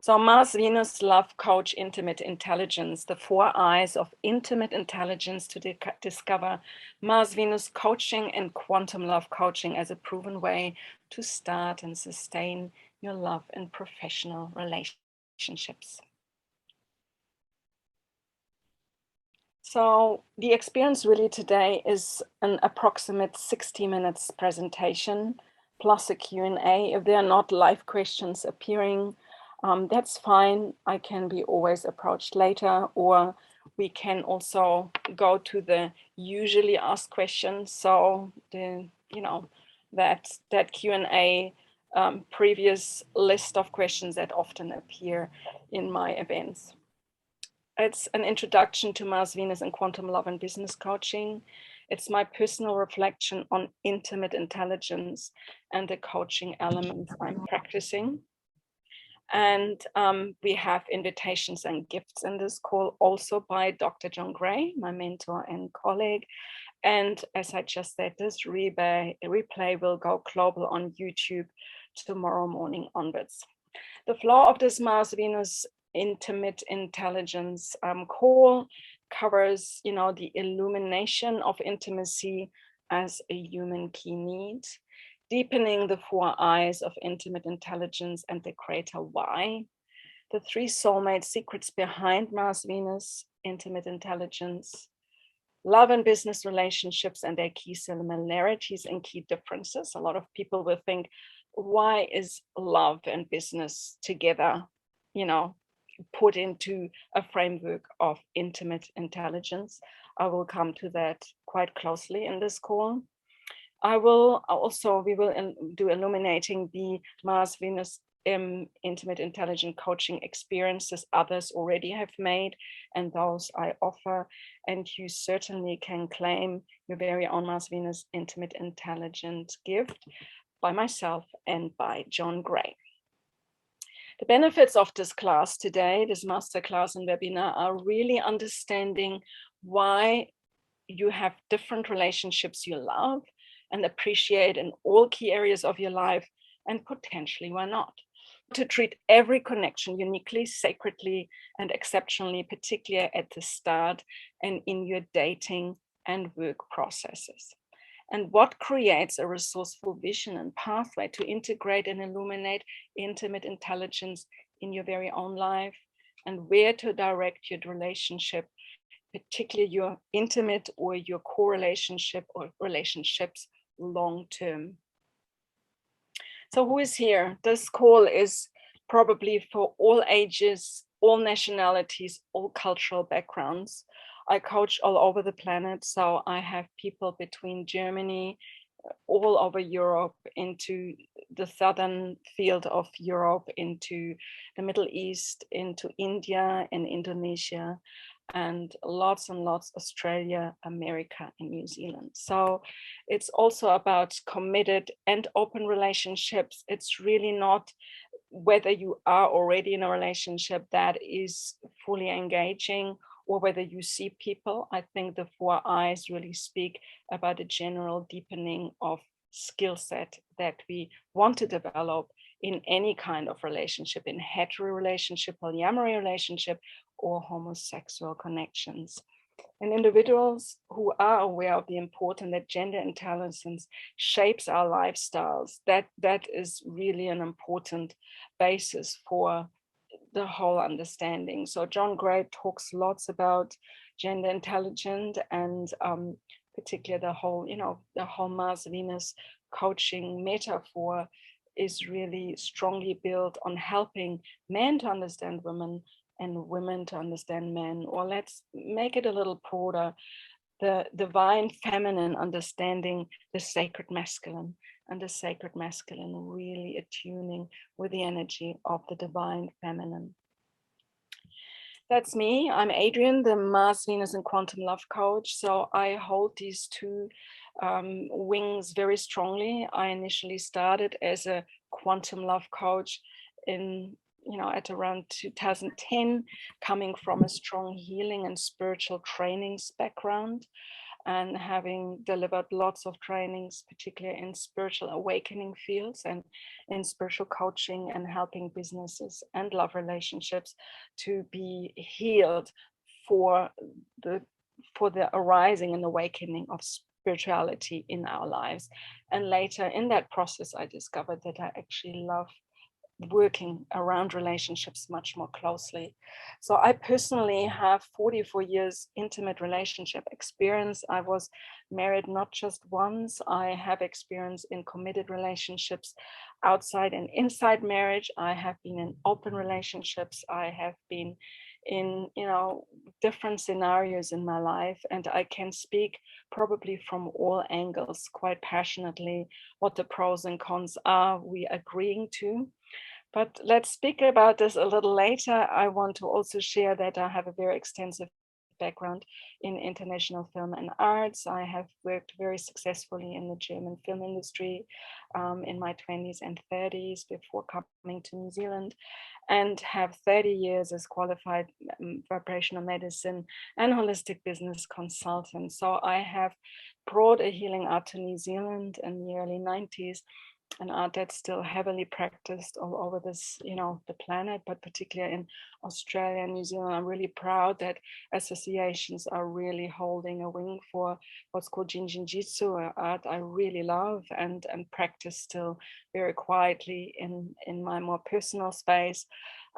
So Mars, Venus, Love, Coach, Intimate Intelligence, the 4 eyes of intimate intelligence to discover Mars, Venus coaching and quantum love coaching as a proven way to start and sustain your love and professional relationships. So the experience really today is an approximate 60 minutes presentation plus a Q&A. If there are not live questions appearing, that's fine. I can be always approached later, or we can also go to the usually asked questions. So the, that Q&A previous list of questions that often appear in my events. It's an introduction to Mars, Venus, and quantum love and business coaching. It's my personal reflection on intimate intelligence and the coaching elements I'm practicing. And we have invitations and gifts in this call also by Dr. John Gray, my mentor and colleague. And as I just said, this replay will go global on YouTube tomorrow morning onwards. The flow of this Mars, Venus, intimate intelligence call covers, the illumination of intimacy as a human key need, deepening the 4 eyes of intimate intelligence and the greater why, the 3 soulmate secrets behind Mars, Venus, intimate intelligence, love and business relationships and their key similarities and key differences. A lot of people will think, why is love and business together, put into a framework of intimate intelligence? I will come to that quite closely in this call. We will do illuminating the Mars, Venus, intimate intelligent coaching experiences others already have made and those I offer. And you certainly can claim your very own Mars, Venus, intimate intelligent gift by myself and by John Gray. The benefits of this class today, this masterclass and webinar, are really understanding why you have different relationships you love and appreciate in all key areas of your life, and potentially why not. To treat every connection uniquely, sacredly, and exceptionally, particularly at the start and in your dating and work processes. And what creates a resourceful vision and pathway to integrate and illuminate intimate intelligence in your very own life, and where to direct your relationship, particularly your intimate or your core relationship or relationships long term. So who is here? This call is probably for all ages, all nationalities, all cultural backgrounds. I coach all over the planet, so I have people between Germany, all over Europe, into the southern field of Europe, into the Middle East, into India and Indonesia, and lots Australia, America, and New Zealand. So it's also about committed and open relationships. It's really not whether you are already in a relationship that is fully engaging or whether you see people. I think the 4 eyes really speak about a general deepening of skill set that we want to develop in any kind of relationship, in hetero relationship, polyamory relationship, or homosexual connections. And individuals who are aware of the importance that gender intelligence shapes our lifestyles, that is really an important basis for the whole understanding. So John Gray talks lots about gender intelligence, and particularly the whole Mars Venus coaching metaphor is really strongly built on helping men to understand women and women to understand men. Or let's make it a little broader, the divine feminine understanding the sacred masculine, and the sacred masculine really attuning with the energy of the divine feminine. That's me. I'm Adriane, the Mars, Venus, and Quantum Love Coach. So I hold these 2 wings very strongly. I initially started as a quantum love coach at around 2010, coming from a strong healing and spiritual trainings background. and having delivered lots of trainings, particularly in spiritual awakening fields and in spiritual coaching and helping businesses and love relationships to be healed for the arising and awakening of spirituality in our lives. And later in that process, I discovered that I actually love working around relationships much more closely. So I personally have 44 years intimate relationship experience. I was married not just once. I have experience in committed relationships outside and inside marriage. I have been in open relationships. I have been in, different scenarios in my life, and I can speak probably from all angles quite passionately what the pros and cons are we agreeing to. But let's speak about this a little later. I want to also share that I have a very extensive background in international film and arts. I have worked very successfully in the German film industry in my 20s and 30s before coming to New Zealand, and have 30 years as qualified vibrational medicine and holistic business consultant. So I have brought a healing art to New Zealand in the early 90s, an art that's still heavily practiced all over this, the planet, but particularly in Australia and New Zealand. I'm really proud that associations are really holding a wing for what's called Jinjinjitsu, an art I really love and practice still very quietly in my more personal space.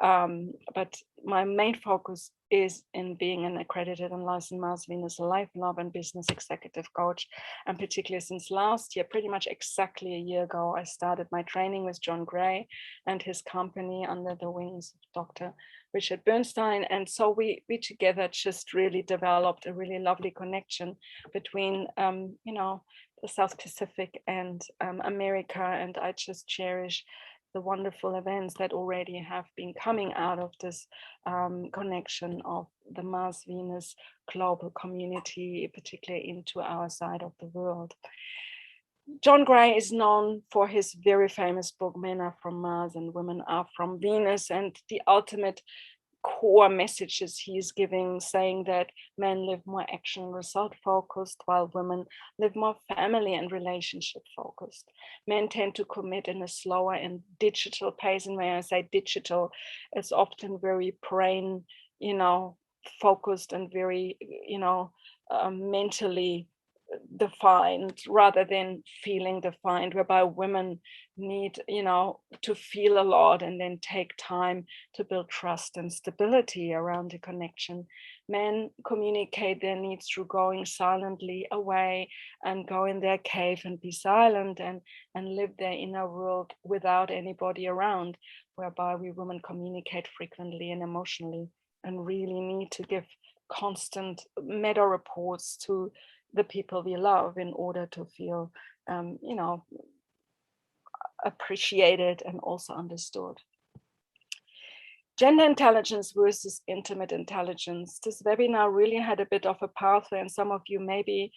But my main focus is in being an accredited and licensed Mars Venus life, love, and business executive coach. And particularly since last year, pretty much exactly a year ago, I started my training with John Gray and his company under the wings of Dr. Richard Bernstein. And so we together just really developed a really lovely connection between, the South Pacific and America. And I just cherish the wonderful events that already have been coming out of this connection of the Mars Venus global community, particularly into our side of the world. John Gray is known for his very famous book, Men Are From Mars and Women Are From Venus, and the ultimate core messages he's giving, saying that men live more action result focused while women live more family and relationship focused. Men tend to commit in a slower and digital pace, and when I say digital, it's often very brain focused and very mentally defined rather than feeling defined, whereby women need to feel a lot and then take time to build trust and stability around the connection. Men communicate their needs through going silently away and go in their cave and be silent and live their inner world without anybody around, whereby we women communicate frequently and emotionally and really need to give constant meta reports to the people we love in order to feel, appreciated and also understood. Gender intelligence versus intimate intelligence. This webinar really had a bit of a pathway, and some of you maybe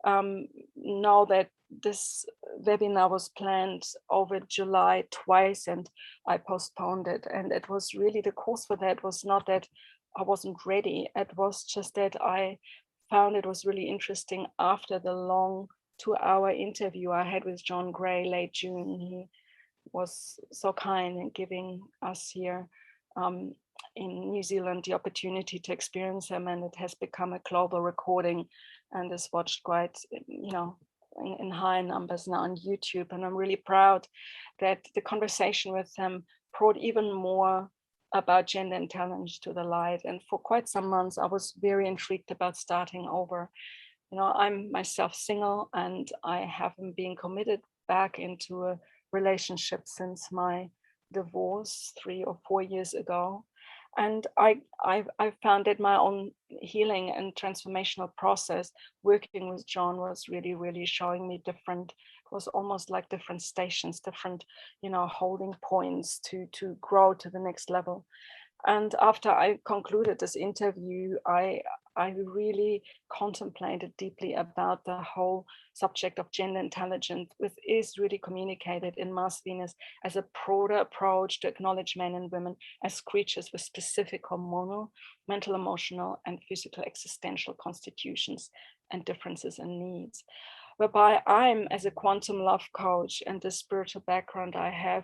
know that this webinar was planned over July twice, and I postponed it. And it was really, the cause for that was not that I wasn't ready. It was just that I found it was really interesting after the long 2-hour interview I had with John Gray late June. He was so kind in giving us here in New Zealand the opportunity to experience him, and it has become a global recording and is watched quite, in high numbers now on YouTube. And I'm really proud that the conversation with him brought even more about gender intelligence to the light. And for quite some months, I was very intrigued about starting over. I'm myself single, and I haven't been committed back into a relationship since my divorce 3 or 4 years ago. And I found that my own healing and transformational process working with John was really, really showing me different, it was almost like different stations, different, holding points to grow to the next level. And after I concluded this interview, I really contemplated deeply about the whole subject of gender intelligence, which is really communicated in Mars Venus as a broader approach to acknowledge men and women as creatures with specific hormonal, mental, emotional, and physical existential constitutions and differences in needs. Whereby I'm, as a quantum love coach and the spiritual background I have,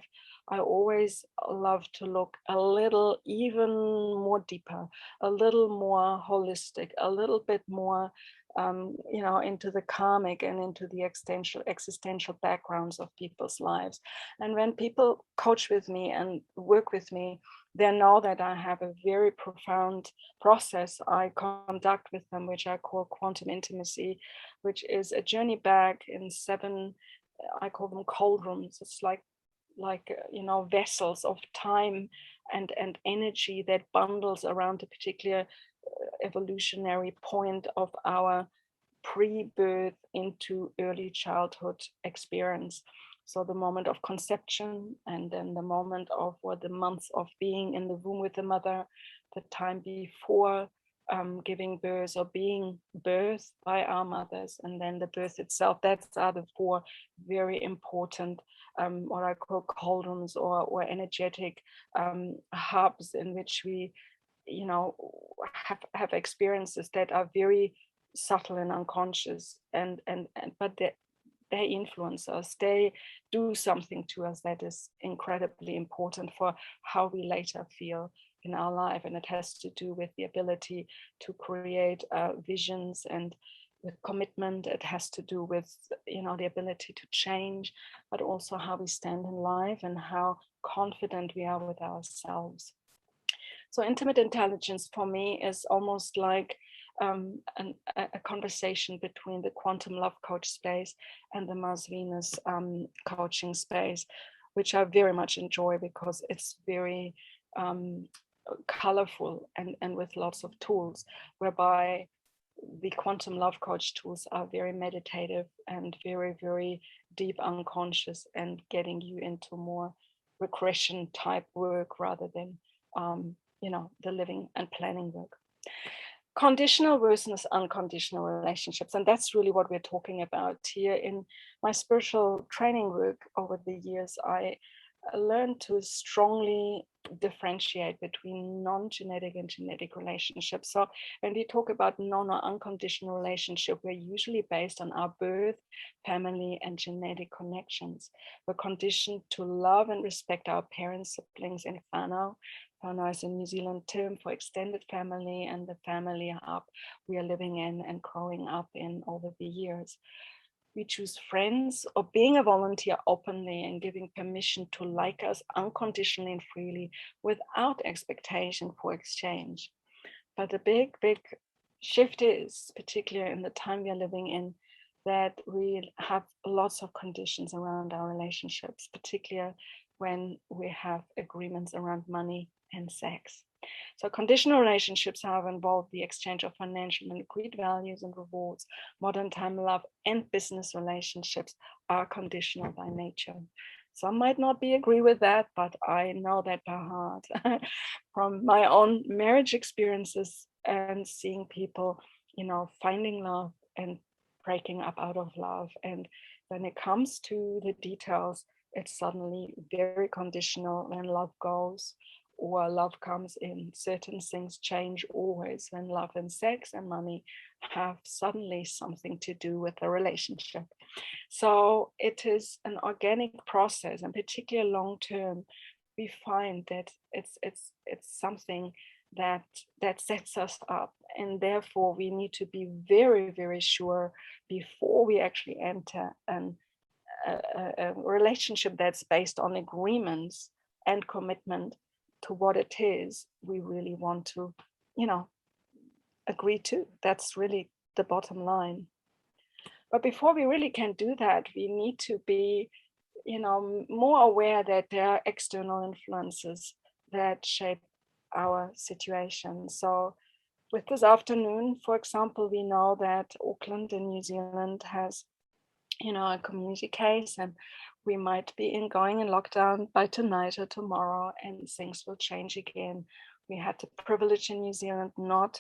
I always love to look a little even more deeper, a little more holistic, a little bit more, into the karmic and into the existential backgrounds of people's lives. And when people coach with me and work with me, they know that I have a very profound process I conduct with them, which I call quantum intimacy, which is a journey back in 7, I call them cold rooms. It's like vessels of time and energy that bundles around a particular evolutionary point of our pre-birth into early childhood experience. So the moment of conception, and then the moment of the months of being in the womb with the mother, the time before giving birth or being birthed by our mothers, and then the birth itself. That's are the 4 very important what I call cauldrons or energetic hubs in which we have experiences that are very subtle and unconscious, but they influence us. They do something to us that is incredibly important for how we later feel in our life. And it has to do with the ability to create visions, and with commitment. It has to do with the ability to change, but also how we stand in life and how confident we are with ourselves. So intimate intelligence for me is almost like a conversation between the quantum love coach space and the Mars Venus coaching space, which I very much enjoy because it's very colorful and with lots of tools, whereby the quantum love coach tools are very meditative and very, very deep unconscious, and getting you into more regression type work rather than the living and planning work. Conditional versus unconditional relationships. And that's really what we're talking about here. In my spiritual training work over the years, I learned to strongly differentiate between non-genetic and genetic relationships. So when we talk about non or unconditional relationship, we're usually based on our birth, family, and genetic connections. We're conditioned to love and respect our parents, siblings, and whānau. Whānau is a New Zealand term for extended family and the family hub we are living in and growing up in over the years. We choose friends or being a volunteer openly and giving permission to like us unconditionally and freely without expectation for exchange. But the big shift is, particularly in the time we are living in, that we have lots of conditions around our relationships, particularly when we have agreements around money and sex. So conditional relationships have involved the exchange of financial and agreed values and rewards. Modern time love and business relationships are conditional by nature. Some might not agree with that, but I know that by heart from my own marriage experiences and seeing people, finding love and breaking up out of love. And when it comes to the details, it's suddenly very conditional when love goes or love comes in. Certain things change always when love and sex and money have suddenly something to do with the relationship. So it is an organic process, and particularly long term, we find that it's something that sets us up, and therefore we need to be very, very sure before we actually enter a relationship that's based on agreements and commitment to what it is we really want to, agree to. That's really the bottom line. But before we really can do that, we need to be, more aware that there are external influences that shape our situation. So with this afternoon, for example, we know that Auckland in New Zealand has, a community case, and we might be going in lockdown by tonight or tomorrow, and things will change again. We had the privilege in New Zealand not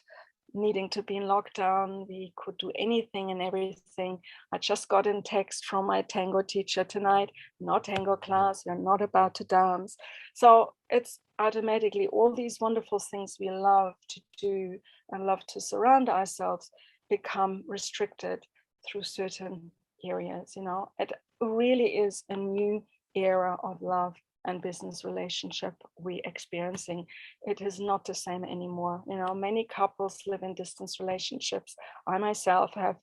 needing to be in lockdown. We could do anything and everything. I just got a text from my tango teacher tonight, no tango class, we're not about to dance. So it's automatically all these wonderful things we love to do and love to surround ourselves become restricted through certain areas. It really is a new era of love and business relationship we're experiencing. It is not the same anymore. Many couples live in distance relationships. I myself have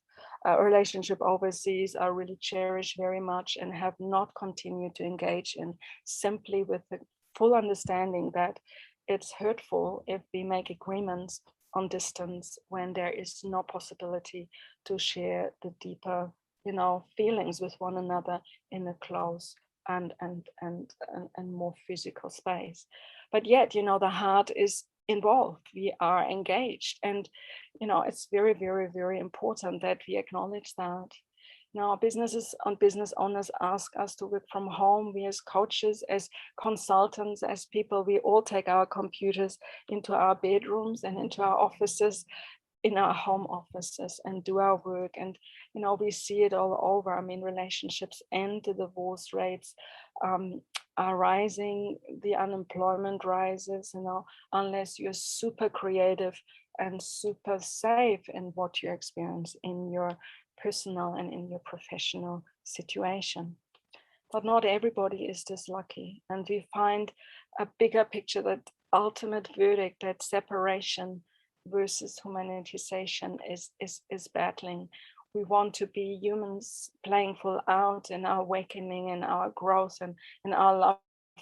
a relationship overseas I really cherish very much and have not continued to engage in, simply with the full understanding that it's hurtful if we make agreements on distance when there is no possibility to share the deeper, feelings with one another in a close and more physical space. But yet, the heart is involved. We are engaged, and it's very, very, very important that we acknowledge that. Now, business owners ask us to work from home. We as coaches, as consultants, as people, we all take our computers into our bedrooms and into our offices, in our home offices, and do our work. And we see it all over. I mean, relationships end, the divorce rates are rising, the unemployment rises, unless you're super creative and super safe in what you experience in your personal and in your professional situation. But not everybody is this lucky. And we find a bigger picture, that ultimate verdict, that separation versus humanization is battling. We want to be humans playing full out in our awakening and our growth and in our love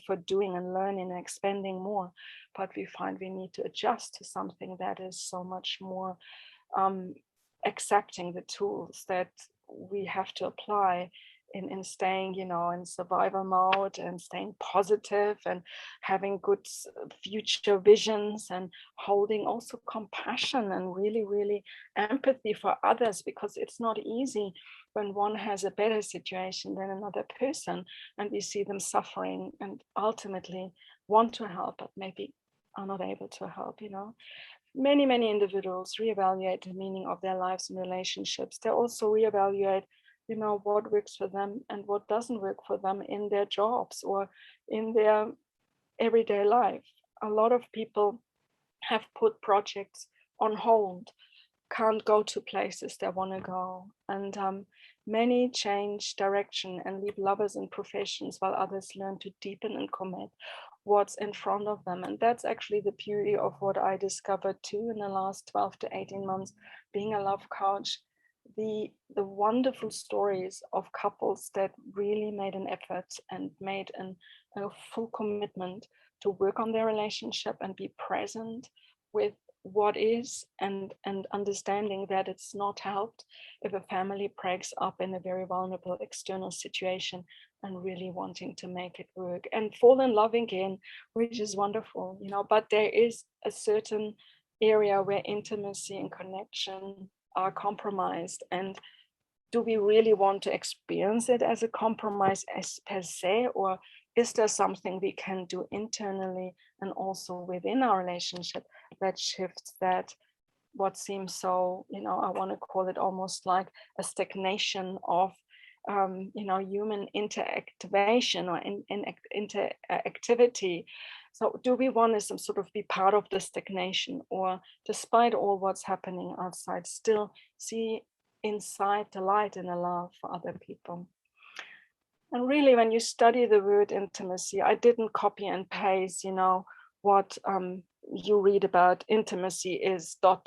for doing and learning and expanding more. But we find we need to adjust to something that is so much more accepting the tools that we have to apply in staying, in survival mode and staying positive and having good future visions and holding also compassion and really, really empathy for others, because it's not easy when one has a better situation than another person and we see them suffering and ultimately want to help, but maybe are not able to help. Many individuals reevaluate the meaning of their lives and relationships. They also reevaluate, what works for them and what doesn't work for them in their jobs or in their everyday life. A lot of people have put projects on hold, can't go to places they want to go. And many change direction and leave lovers and professions, while others learn to deepen and commit what's in front of them. And that's actually the beauty of what I discovered too in the last 12 to 18 months being a love coach. The wonderful stories of couples that really made an effort and made a full commitment to work on their relationship and be present with what is, and understanding that it's not helped if a family breaks up in a very vulnerable external situation, and really wanting to make it work and fall in love again, which is wonderful, but there is a certain area where intimacy and connection are compromised. And do we really want to experience it as a compromise as per se, or is there something we can do internally and also within our relationship that shifts that, what seems so, I want to call it almost like a stagnation of human interactivation or interactivity. So do we want to some sort of be part of the stagnation, or despite all what's happening outside, still see inside the light and the love for other people? And really, when you study the word intimacy, I didn't copy and paste, what you read about intimacy is ... But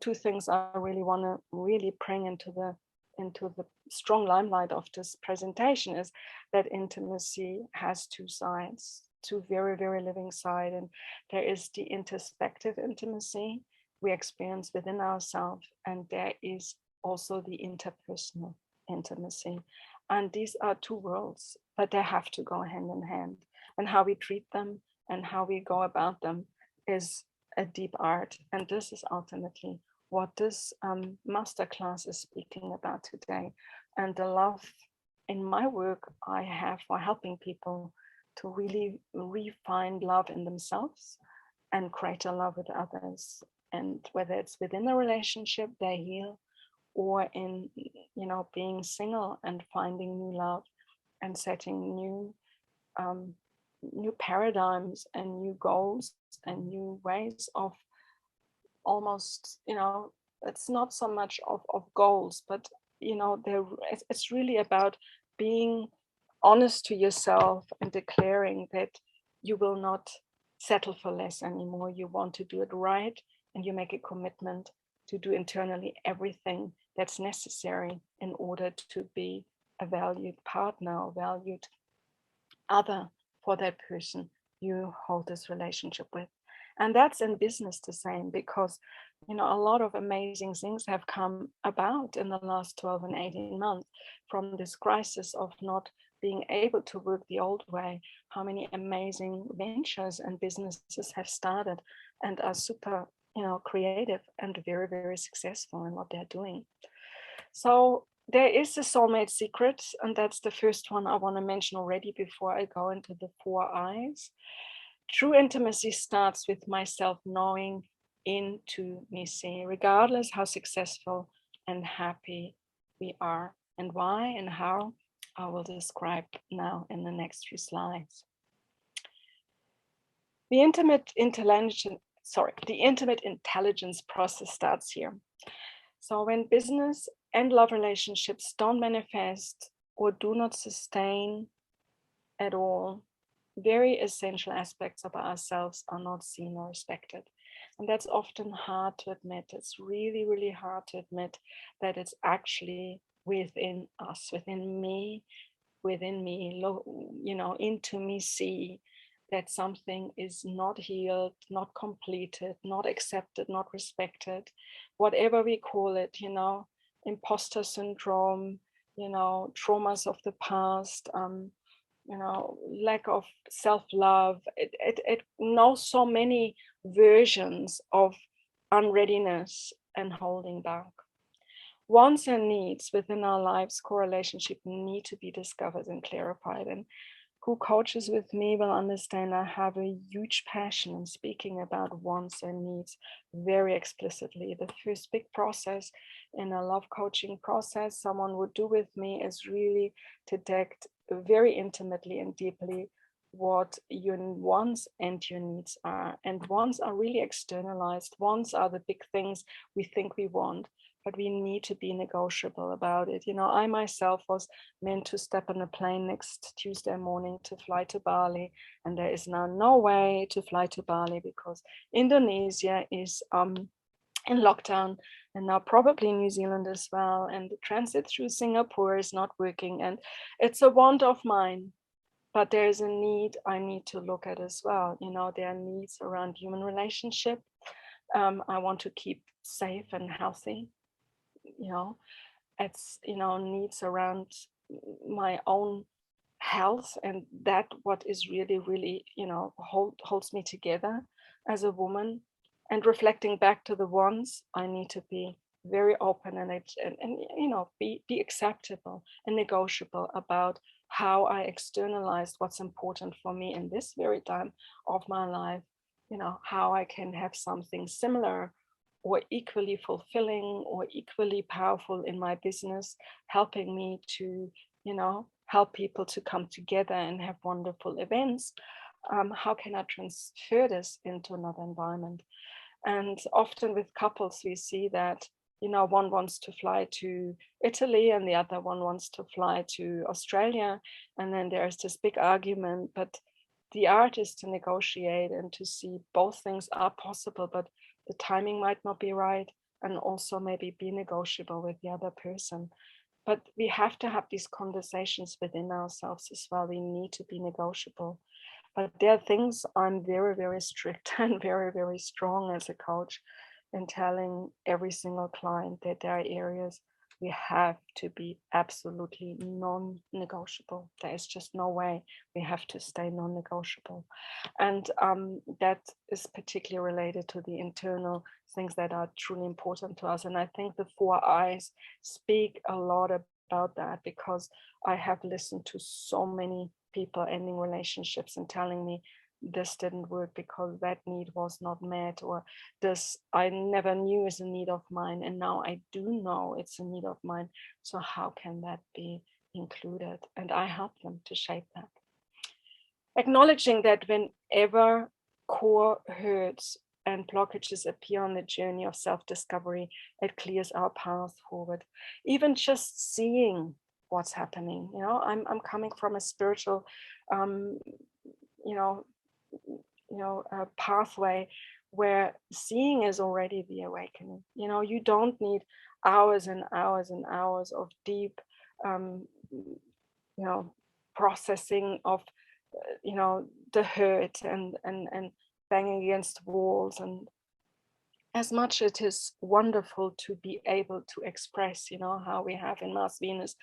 two things I really want to really bring into the strong limelight of this presentation is that intimacy has two sides, two very, very living sides. And there is the introspective intimacy we experience within ourselves, and there is also the interpersonal intimacy. And these are two worlds, but they have to go hand in hand. And how we treat them and how we go about them is a deep art. And this is ultimately what this masterclass is speaking about today. And the love in my work I have for helping people to really refine love in themselves and create a love with others. And whether it's within a relationship, they heal, or in, being single and finding new love and setting new paradigms and new goals and new ways of almost, it's not so much of goals, but it's really about being honest to yourself and declaring that you will not settle for less anymore. You want to do it right, and you make a commitment to do internally everything that's necessary in order to be a valued partner or valued other for that person you hold this relationship with. And that's in business the same, because a lot of amazing things have come about in the last 12 and 18 months from this crisis of not being able to work the old way. How many amazing ventures and businesses have started and are super creative and very, very successful in what they're doing. So there is a soulmate secret, and that's the first one I want to mention already before I go into the 4 I's. True intimacy starts with myself knowing intimacy, regardless how successful and happy we are. And why and how, I will describe now in the next few slides. The intimate intelligence process starts here. So when business and love relationships don't manifest or do not sustain at all, very essential aspects of ourselves are not seen or respected. And that's often hard to admit. It's really, really hard to admit that it's actually within us, within me, into me, see that something is not healed, not completed, not accepted, not respected, whatever we call it, imposter syndrome, traumas of the past, lack of self-love. It knows so many versions of unreadiness and holding back. Wants and needs within our lives, core relationship, need to be discovered and clarified. And who coaches with me will understand I have a huge passion in speaking about wants and needs very explicitly. The first big process in a love coaching process someone would do with me is really to detect very intimately and deeply what your wants and your needs are. And wants are really externalized. Wants are the big things we think we want, but we need to be negotiable about it. I myself was meant to step on a plane next Tuesday morning to fly to Bali, and there is now no way to fly to Bali because Indonesia is in lockdown, and now probably New Zealand as well, and the transit through Singapore is not working, and it's a want of mine. But there is a need I need to look at as well. There are needs around human relationship. I want to keep safe and healthy. It's needs around my own health, and that what is really holds me together as a woman. And reflecting back to the ones, I need to be very open and be acceptable and negotiable about how I externalized what's important for me in this very time of my life. How I can have something similar or equally fulfilling or equally powerful in my business, helping me to, help people to come together and have wonderful events. How can I transfer this into another environment? And often with couples, we see that, one wants to fly to Italy and the other one wants to fly to Australia. And then there's this big argument, but the art is to negotiate and to see both things are possible, but the timing might not be right, and also maybe be negotiable with the other person. But we have to have these conversations within ourselves as well. We need to be negotiable. But there are things I'm very, very strict and very, very strong as a coach in telling every single client that there are areas we have to be absolutely non-negotiable. There is just no way. We have to stay non-negotiable. And that is particularly related to the internal things that are truly important to us. And I think the 4 I's speak a lot about that, because I have listened to so many people ending relationships and telling me this didn't work because that need was not met, or this I never knew is a need of mine, and now I do know it's a need of mine. So how can that be included? And I help them to shape that. Acknowledging that whenever core hurts, and blockages appear on the journey of self-discovery, it clears our path forward. Even just seeing what's happening, I'm coming from a spiritual, you know, a pathway where seeing is already the awakening. You don't need hours and hours and hours of deep, processing of, the hurt and banging against walls. And as much it is wonderful to be able to express, how we have in Mars Venus,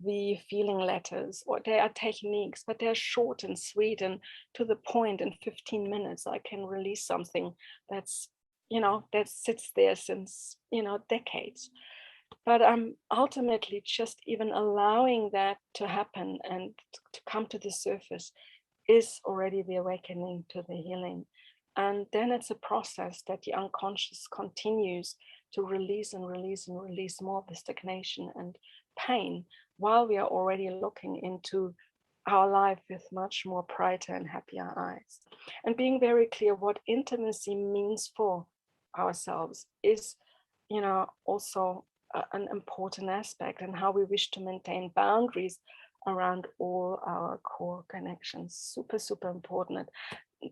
the feeling letters, or they are techniques, but they're short and sweet and to the point. In 15 minutes, I can release something that's, that sits there since, decades. But ultimately just even allowing that to happen and to come to the surface is already the awakening to the healing. And then it's a process that the unconscious continues to release and release and release more of the stagnation and pain, while we are already looking into our life with much more brighter and happier eyes. And being very clear what intimacy means for ourselves is, also an important aspect, and how we wish to maintain boundaries around all our core connections. Super, super important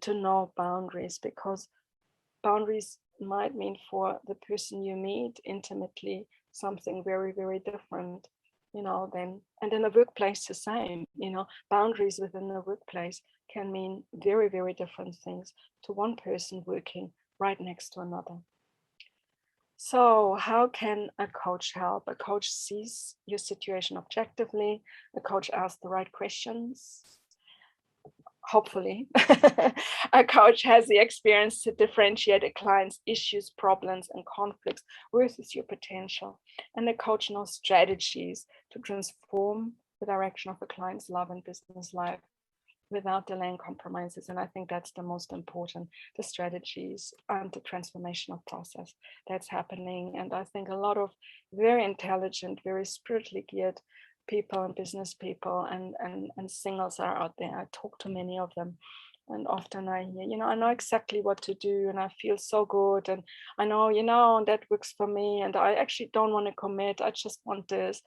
to know boundaries, because boundaries might mean for the person you meet intimately something very, very different, then, and in a workplace the same. Boundaries within the workplace can mean very, very different things to one person working right next to another. So how can a coach help? A coach sees your situation objectively. A coach asks the right questions. Hopefully, a coach has the experience to differentiate a client's issues, problems, and conflicts versus your potential. And the coach knows strategies to transform the direction of a client's love and business life without delaying compromises. And I think that's the most important, the strategies and the transformational process that's happening. And I think a lot of very intelligent, very spiritually geared people and business people and singles are out there. I talk to many of them, and often I hear, I know exactly what to do and I feel so good, and I know, that works for me, and I actually don't want to commit, I just want this.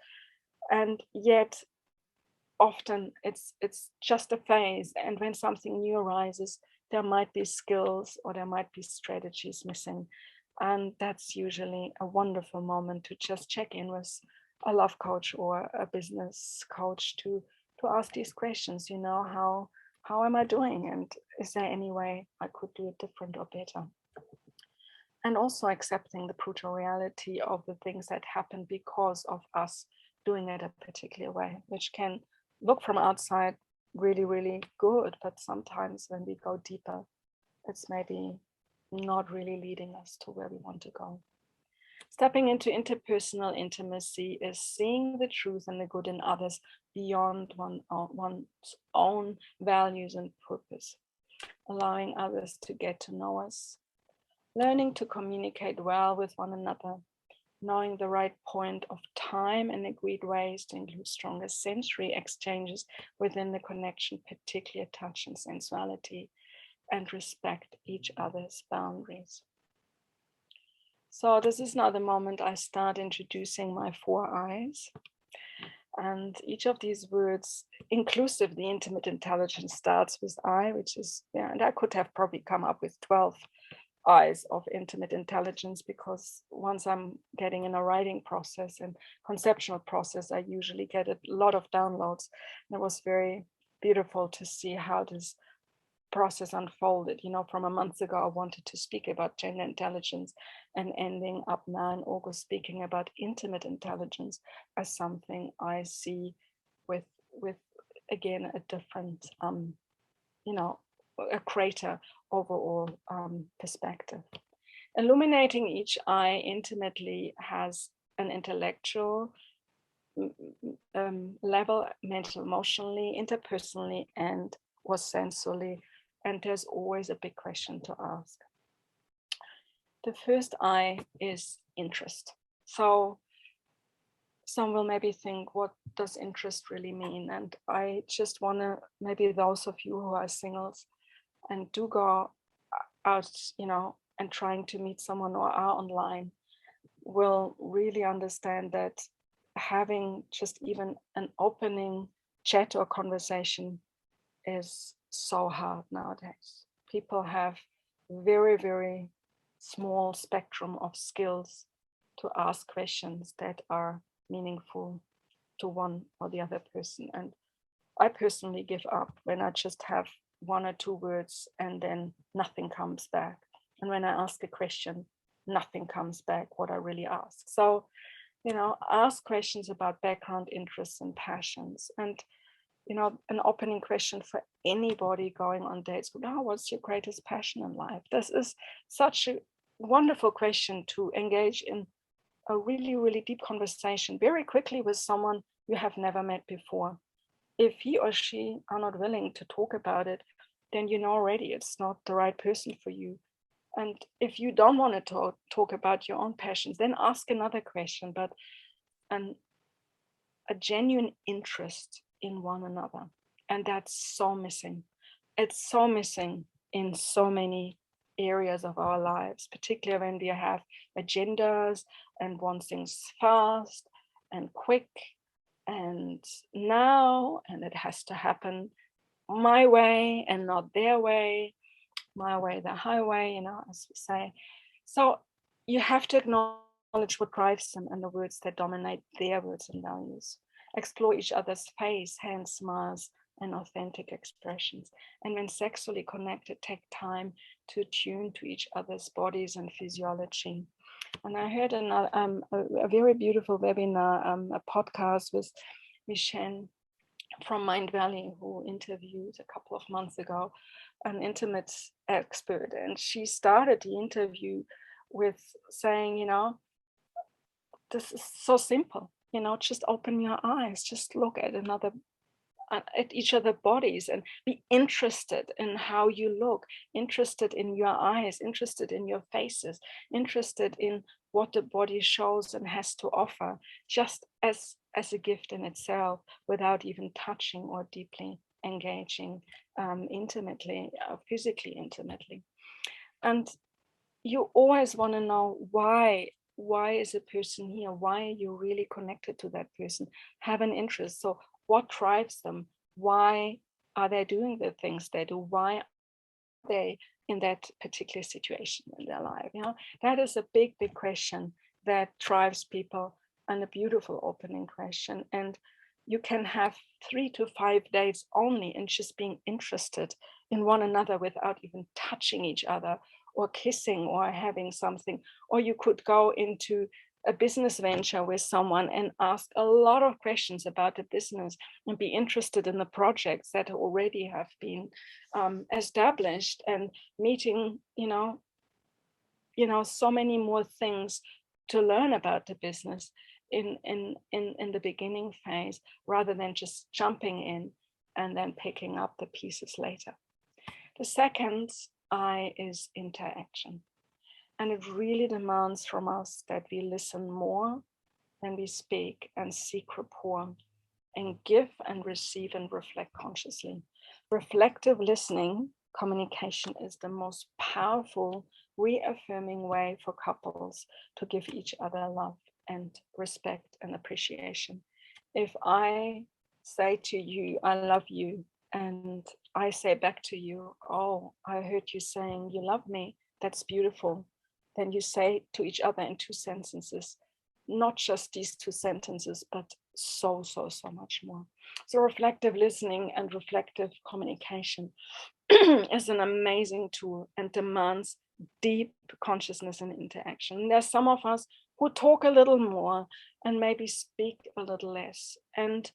And yet often it's just a phase, and when something new arises, there might be skills or there might be strategies missing. And that's usually a wonderful moment to just check in with a love coach or a business coach to ask these questions. How am I doing, and is there any way I could do it different or better? And also accepting the brutal reality of the things that happen because of us doing it a particular way, which can look from outside really, really good, but sometimes when we go deeper, it's maybe not really leading us to where we want to go. Stepping into interpersonal intimacy is seeing the truth and the good in others beyond one's own values and purpose, allowing others to get to know us, learning to communicate well with one another, knowing the right point of time and agreed ways to include stronger sensory exchanges within the connection, particularly touch and sensuality, and respect each other's boundaries. So this is now the moment I start introducing my 4 I's. And each of these words, inclusive the intimate intelligence, starts with I, which is, and I could have probably come up with 12 I's of intimate intelligence, because once I'm getting in a writing process and conceptual process, I usually get a lot of downloads. And it was very beautiful to see how this process unfolded. From a month ago, I wanted to speak about gender intelligence, and ending up now in August speaking about intimate intelligence as something I see with again a different, a greater overall perspective. Illuminating each I intimately has an intellectual level, mental, emotionally, interpersonally, and or sensually. And there's always a big question to ask. The first I is interest. So some will maybe think, what does interest really mean? And I just want to, maybe those of you who are singles and do go out, and trying to meet someone or are online will really understand that having just even an opening chat or conversation is so hard nowadays. People have very, very small spectrum of skills to ask questions that are meaningful to one or the other person. And I personally give up when I just have one or two words and then nothing comes back. And when I ask a question, nothing comes back what I really ask. So, ask questions about background interests and passions. And, an opening question for anybody going on dates would, what's your greatest passion in life? This is such a wonderful question to engage in a really, really deep conversation very quickly with someone you have never met before. If he or she are not willing to talk about it, then you know already it's not the right person for you. And if you don't want to talk about your own passions, then ask another question, but a genuine interest in one another. And that's so missing. It's so missing in so many areas of our lives, particularly when we have agendas and want things fast and quick and now, and it has to happen my way and not their way, my way, the highway, as we say. So you have to acknowledge what drives them and the words that dominate their words and values. Explore each other's face, hands, smiles, and authentic expressions. And when sexually connected, take time to tune to each other's bodies and physiology. And I heard a very beautiful webinar, a podcast with Michelle from MVII, who interviewed a couple of months ago an intimate expert. And she started the interview with saying, this is so simple, just open your eyes, just look at each other's bodies and be interested in how you look, interested in your eyes, interested in your faces, interested in what the body shows and has to offer, just as a gift in itself, without even touching or deeply engaging intimately, physically intimately. And you always want to know why is a person here? Why are you really connected to that person? Have an interest. So what drives them? Why are they doing the things they do? Why are they in that particular situation in their life? That is a big, big question that drives people, and a beautiful opening question. And you can have 3 to 5 dates only in just being interested in one another without even touching each other or kissing or having something. Or you could go into a business venture with someone and ask a lot of questions about the business and be interested in the projects that already have been established, and meeting, so many more things to learn about the business in the beginning phase, rather than just jumping in and then picking up the pieces later. The second I is interaction. And it really demands from us that we listen more than we speak, and seek rapport, and give and receive and reflect consciously. Reflective listening communication is the most powerful reaffirming way for couples to give each other love and respect and appreciation. If I say to you, I love you, and I say back to you, oh, I heard you saying you love me, that's beautiful. Then you say to each other in 2 sentences, not just these 2 sentences, but so much more. So reflective listening and reflective communication is an amazing tool and demands deep consciousness and interaction. And there's some of us who talk a little more and maybe speak a little less. And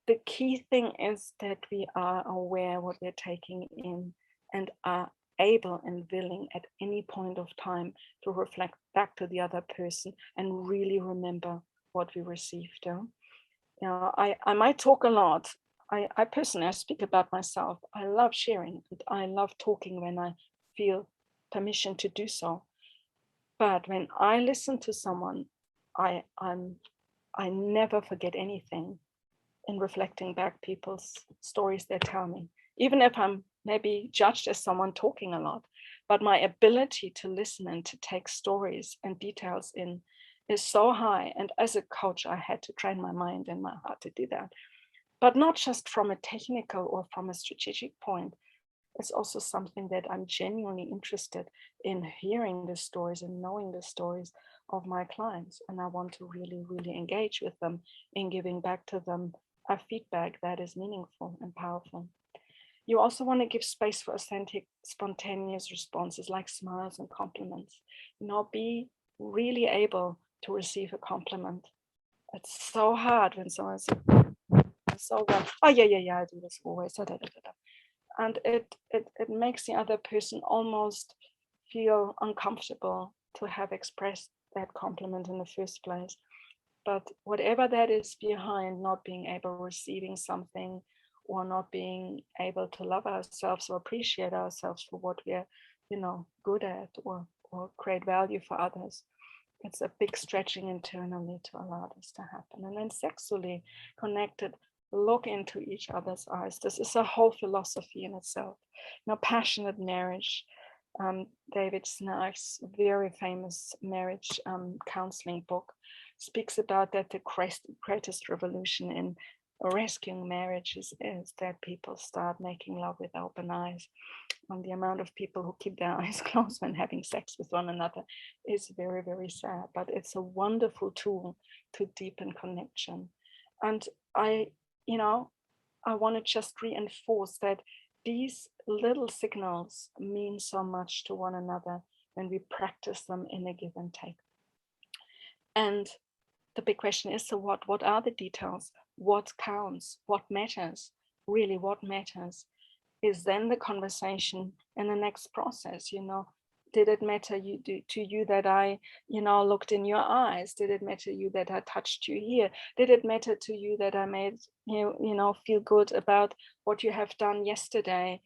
the key thing is that we are aware what we're taking in, and are able and willing at any point of time to reflect back to the other person and really remember what we received. I might talk a lot. I personally, I speak about myself. I love sharing, and I love talking when I feel permission to do so. But when I listen to someone, I never forget anything in reflecting back people's stories they tell me, even if I'm maybe judged as someone talking a lot. but my ability to listen and to take stories and details in is so high. And as a coach, I had to train my mind and my heart to do that, but not just from a technical or from a strategic point. It's also something that I'm genuinely interested in, hearing the stories and knowing the stories of my clients. And I want to really, really engage with them in giving back to them a feedback that is meaningful and powerful. You also want to give space for authentic, spontaneous responses like smiles and compliments. Be really able to receive a compliment. It's so hard when someone's so well, oh yeah, I do this always. And it makes the other person almost feel uncomfortable to have expressed that compliment in the first place. But whatever that is behind not being able receiving something, or not being able to love ourselves or appreciate ourselves for what we're, good at, or create value for others, it's a big stretching internally to allow this to happen. And then sexually connected, look into each other's eyes. This is a whole philosophy in itself. Passionate marriage. David Snarf's very famous marriage counseling book speaks about that the greatest revolution in rescuing marriages is that people start making love with open eyes. And the amount of people who keep their eyes closed when having sex with one another is very, very sad. But it's a wonderful tool to deepen connection. And I want to just reinforce that these little signals mean so much to one another when we practice them in a give and take. And the big question is, so what are the details? What counts? What matters? Really, what matters is then the conversation and the next process. Did it matter to you that I, looked in your eyes? Did it matter to you that I touched you here? Did it matter to you that I made you feel good about what you have done yesterday?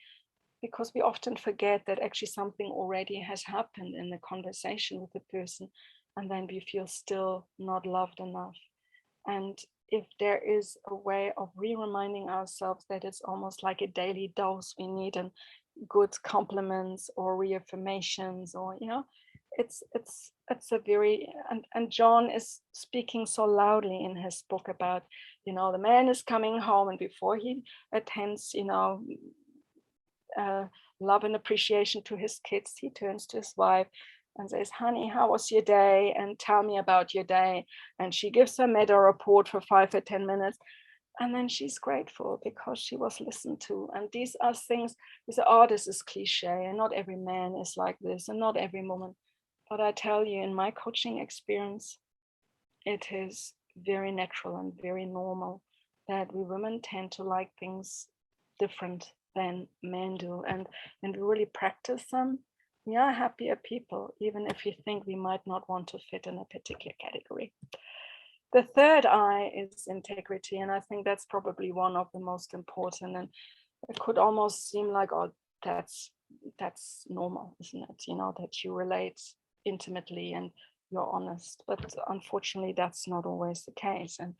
Because we often forget that actually something already has happened in the conversation with the person, and then we feel still not loved enough. And if there is a way of reminding ourselves that it's almost like a daily dose we need, and good compliments or reaffirmations, or it's a very, and John is speaking so loudly in his book about the man is coming home, and before he attends love and appreciation to his kids, he turns to his wife and says, honey, how was your day? And tell me about your day. And she gives her meta report for 5 or 10 minutes. And then she's grateful because she was listened to. And these are things, this is cliche, and not every man is like this, and not every woman. But I tell you, in my coaching experience, it is very natural and very normal that we women tend to like things different than men do. And when we really practice them, we are happier people, even if you think we might not want to fit in a particular category. The third I is integrity. And I think that's probably one of the most important. And it could almost seem like, oh, that's normal, isn't it? That you relate intimately and you're honest. But unfortunately, that's not always the case. And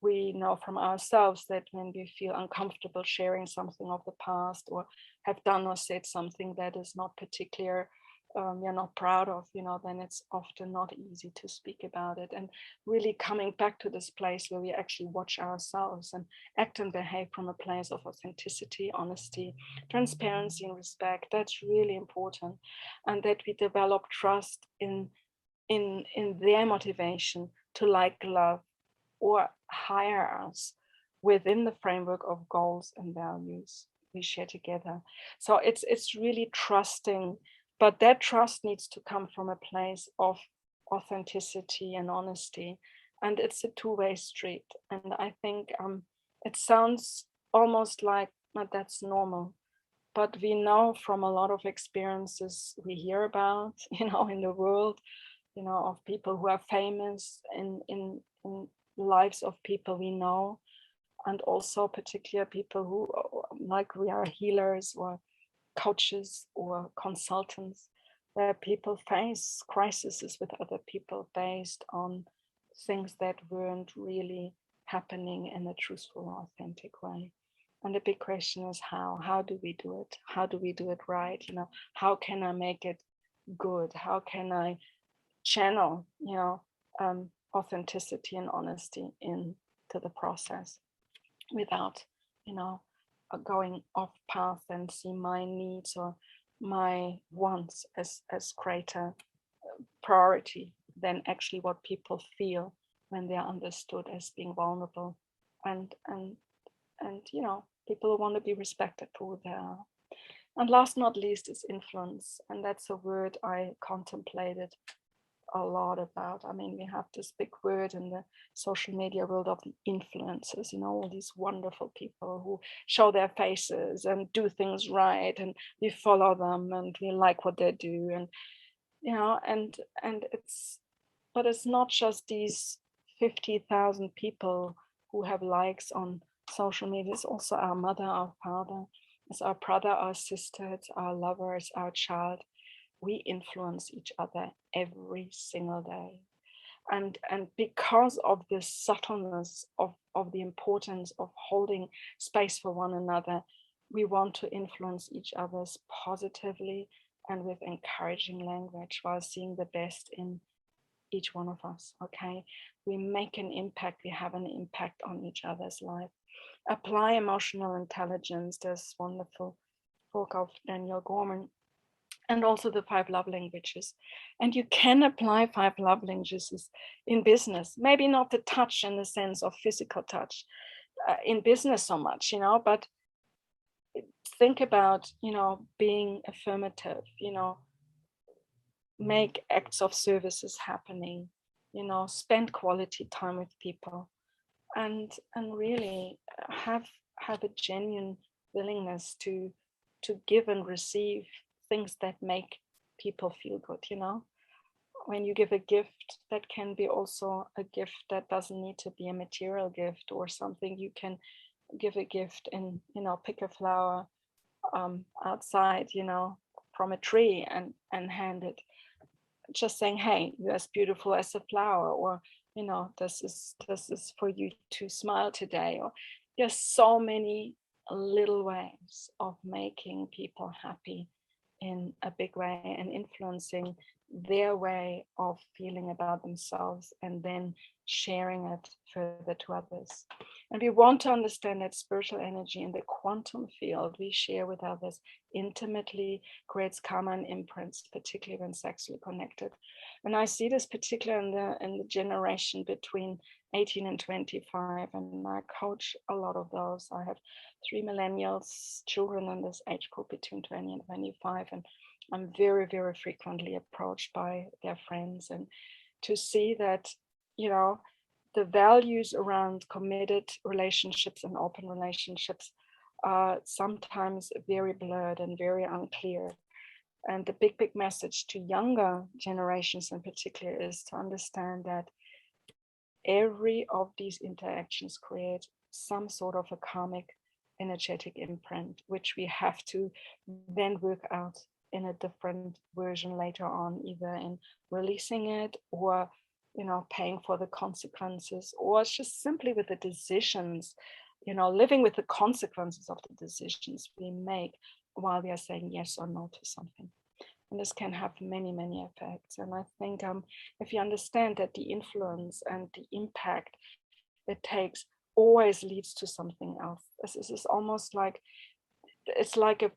we know from ourselves that when we feel uncomfortable sharing something of the past, or have done or said something that is not particular, you're not proud of, then it's often not easy to speak about it. And really coming back to this place where we actually watch ourselves and act and behave from a place of authenticity, honesty, transparency, and respect, that's really important. And that we develop trust in their motivation to like, love, or hire us within the framework of goals and values we share together. So it's really trusting, but that trust needs to come from a place of authenticity and honesty. And it's a two-way street. And I think it sounds almost like that's normal. But we know from a lot of experiences we hear about, in the world, of people who are famous in lives of people we know, and also particular people who, like, we are healers or coaches or consultants, where people face crises with other people based on things that weren't really happening in a truthful, authentic way. And the big question is how do we do it? How do we do it right? How can I make it good? How can I channel, authenticity and honesty into the process without, going off path and see my needs or my wants as greater priority than actually what people feel when they are understood as being vulnerable and people want to be respected for who they are. And last not least is influence, and that's a word I contemplated a lot about. I mean, we have this big word in the social media world of the influencers, all these wonderful people who show their faces and do things right, and we follow them and we like what they do, and but it's not just these 50,000 people who have likes on social media. It's also our mother, our father, it's our brother, our sister, it's our lover, it's our child. We influence each other every single day. And because of the subtleness of the importance of holding space for one another, we want to influence each other's positively and with encouraging language while seeing the best in each one of us. Okay, we make an impact, we have an impact on each other's life. Apply emotional intelligence. There's wonderful book of Daniel Gorman, and also the 5 love languages. And you can apply 5 love languages in business, maybe not the touch in the sense of physical touch in business so much, but think about, being affirmative, make acts of services happening, spend quality time with people, and really have a genuine willingness to give and receive things that make people feel good. When you give a gift, that can be also a gift that doesn't need to be a material gift or something. You can give a gift and pick a flower outside, from a tree and hand it, just saying, hey, you're as beautiful as a flower, or this is for you to smile today. Or there's so many little ways of making people happy in a big way and influencing their way of feeling about themselves and then sharing it further to others. And we want to understand that spiritual energy in the quantum field we share with others intimately creates karma and imprints, particularly when sexually connected. And I see this particularly in the generation between 18 and 25, and I coach a lot of those. I have 3 millennials, children in this age group between 20 and 25, and I'm very, very frequently approached by their friends, and to see that, the values around committed relationships and open relationships are sometimes very blurred and very unclear. And the big message to younger generations in particular is to understand that every of these interactions create some sort of a karmic energetic imprint, which we have to then work out in a different version later on, either in releasing it or paying for the consequences, or just simply with the decisions, living with the consequences of the decisions we make while we are saying yes or no to something. And this can have many, many effects. And I think if you understand that the influence and the impact it takes always leads to something else. This is almost like, it's like a,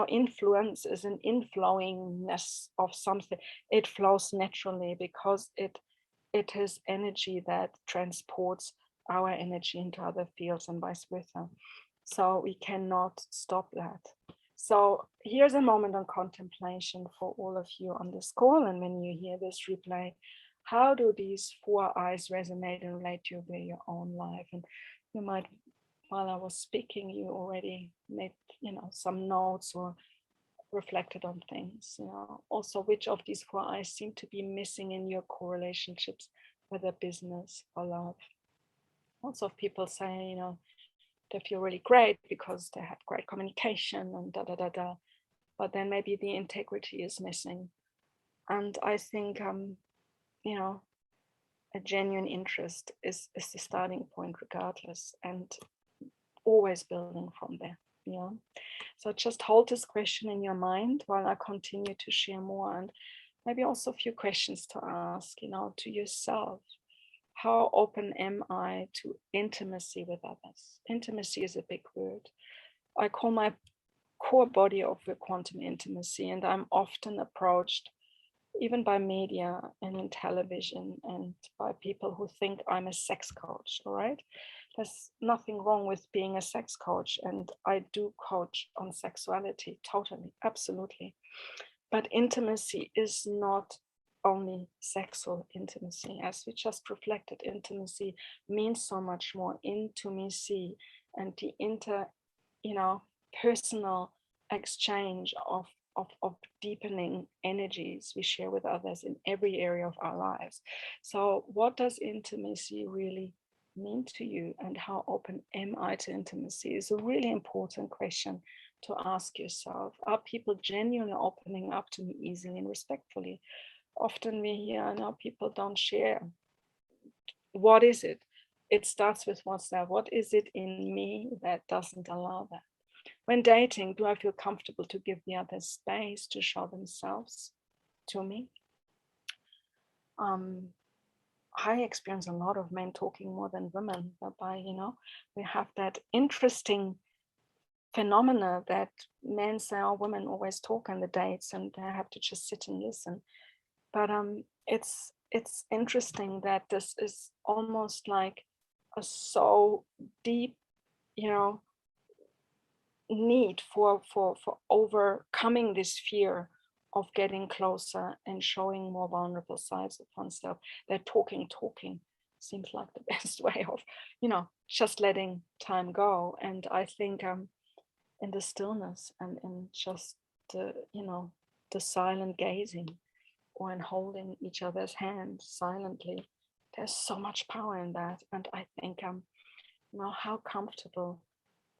influence is an inflowingness of something. It flows naturally because it is energy that transports our energy into other fields and vice versa. So we cannot stop that. So here's a moment on contemplation for all of you on this call. And when you hear this replay, how do these 4 eyes resonate and relate to your own life? And you might, while I was speaking, you already made, some notes or reflected on things. Also, which of these 4 eyes seem to be missing in your core relationships, whether business or love? Also, people say, they feel really great because they have great communication and da. But then maybe the integrity is missing. And I think, a genuine interest is the starting point regardless. And always building from there. Yeah. So just hold this question in your mind while I continue to share more, and maybe also a few questions to ask, to yourself. How open am I to intimacy with others? Intimacy is a big word. I call my core body of work quantum intimacy, and I'm often approached even by media and in television and by people who think I'm a sex coach. All right. There's nothing wrong with being a sex coach, and I do coach on sexuality, totally, absolutely. But intimacy is not only sexual intimacy. As we just reflected, intimacy means so much more. Intimacy and the personal exchange of deepening energies we share with others in every area of our lives. So what does intimacy really mean to you, and how open am I to intimacy is a really important question to ask yourself. Are people genuinely opening up to me easily and respectfully? Often we hear, now people don't share. What is it? It starts with what's there. What is it in me that doesn't allow that? When dating, do I feel comfortable to give the other space to show themselves to me? I experience a lot of men talking more than women, whereby, we have that interesting phenomena that men say, oh, women always talk on the dates and they have to just sit and listen. But it's interesting that this is almost like a so deep, need for overcoming this fear of getting closer and showing more vulnerable sides of oneself. That talking seems like the best way of, just letting time go. And I think in the stillness and in just the, the silent gazing, or in holding each other's hands silently, there's so much power in that. And I think how comfortable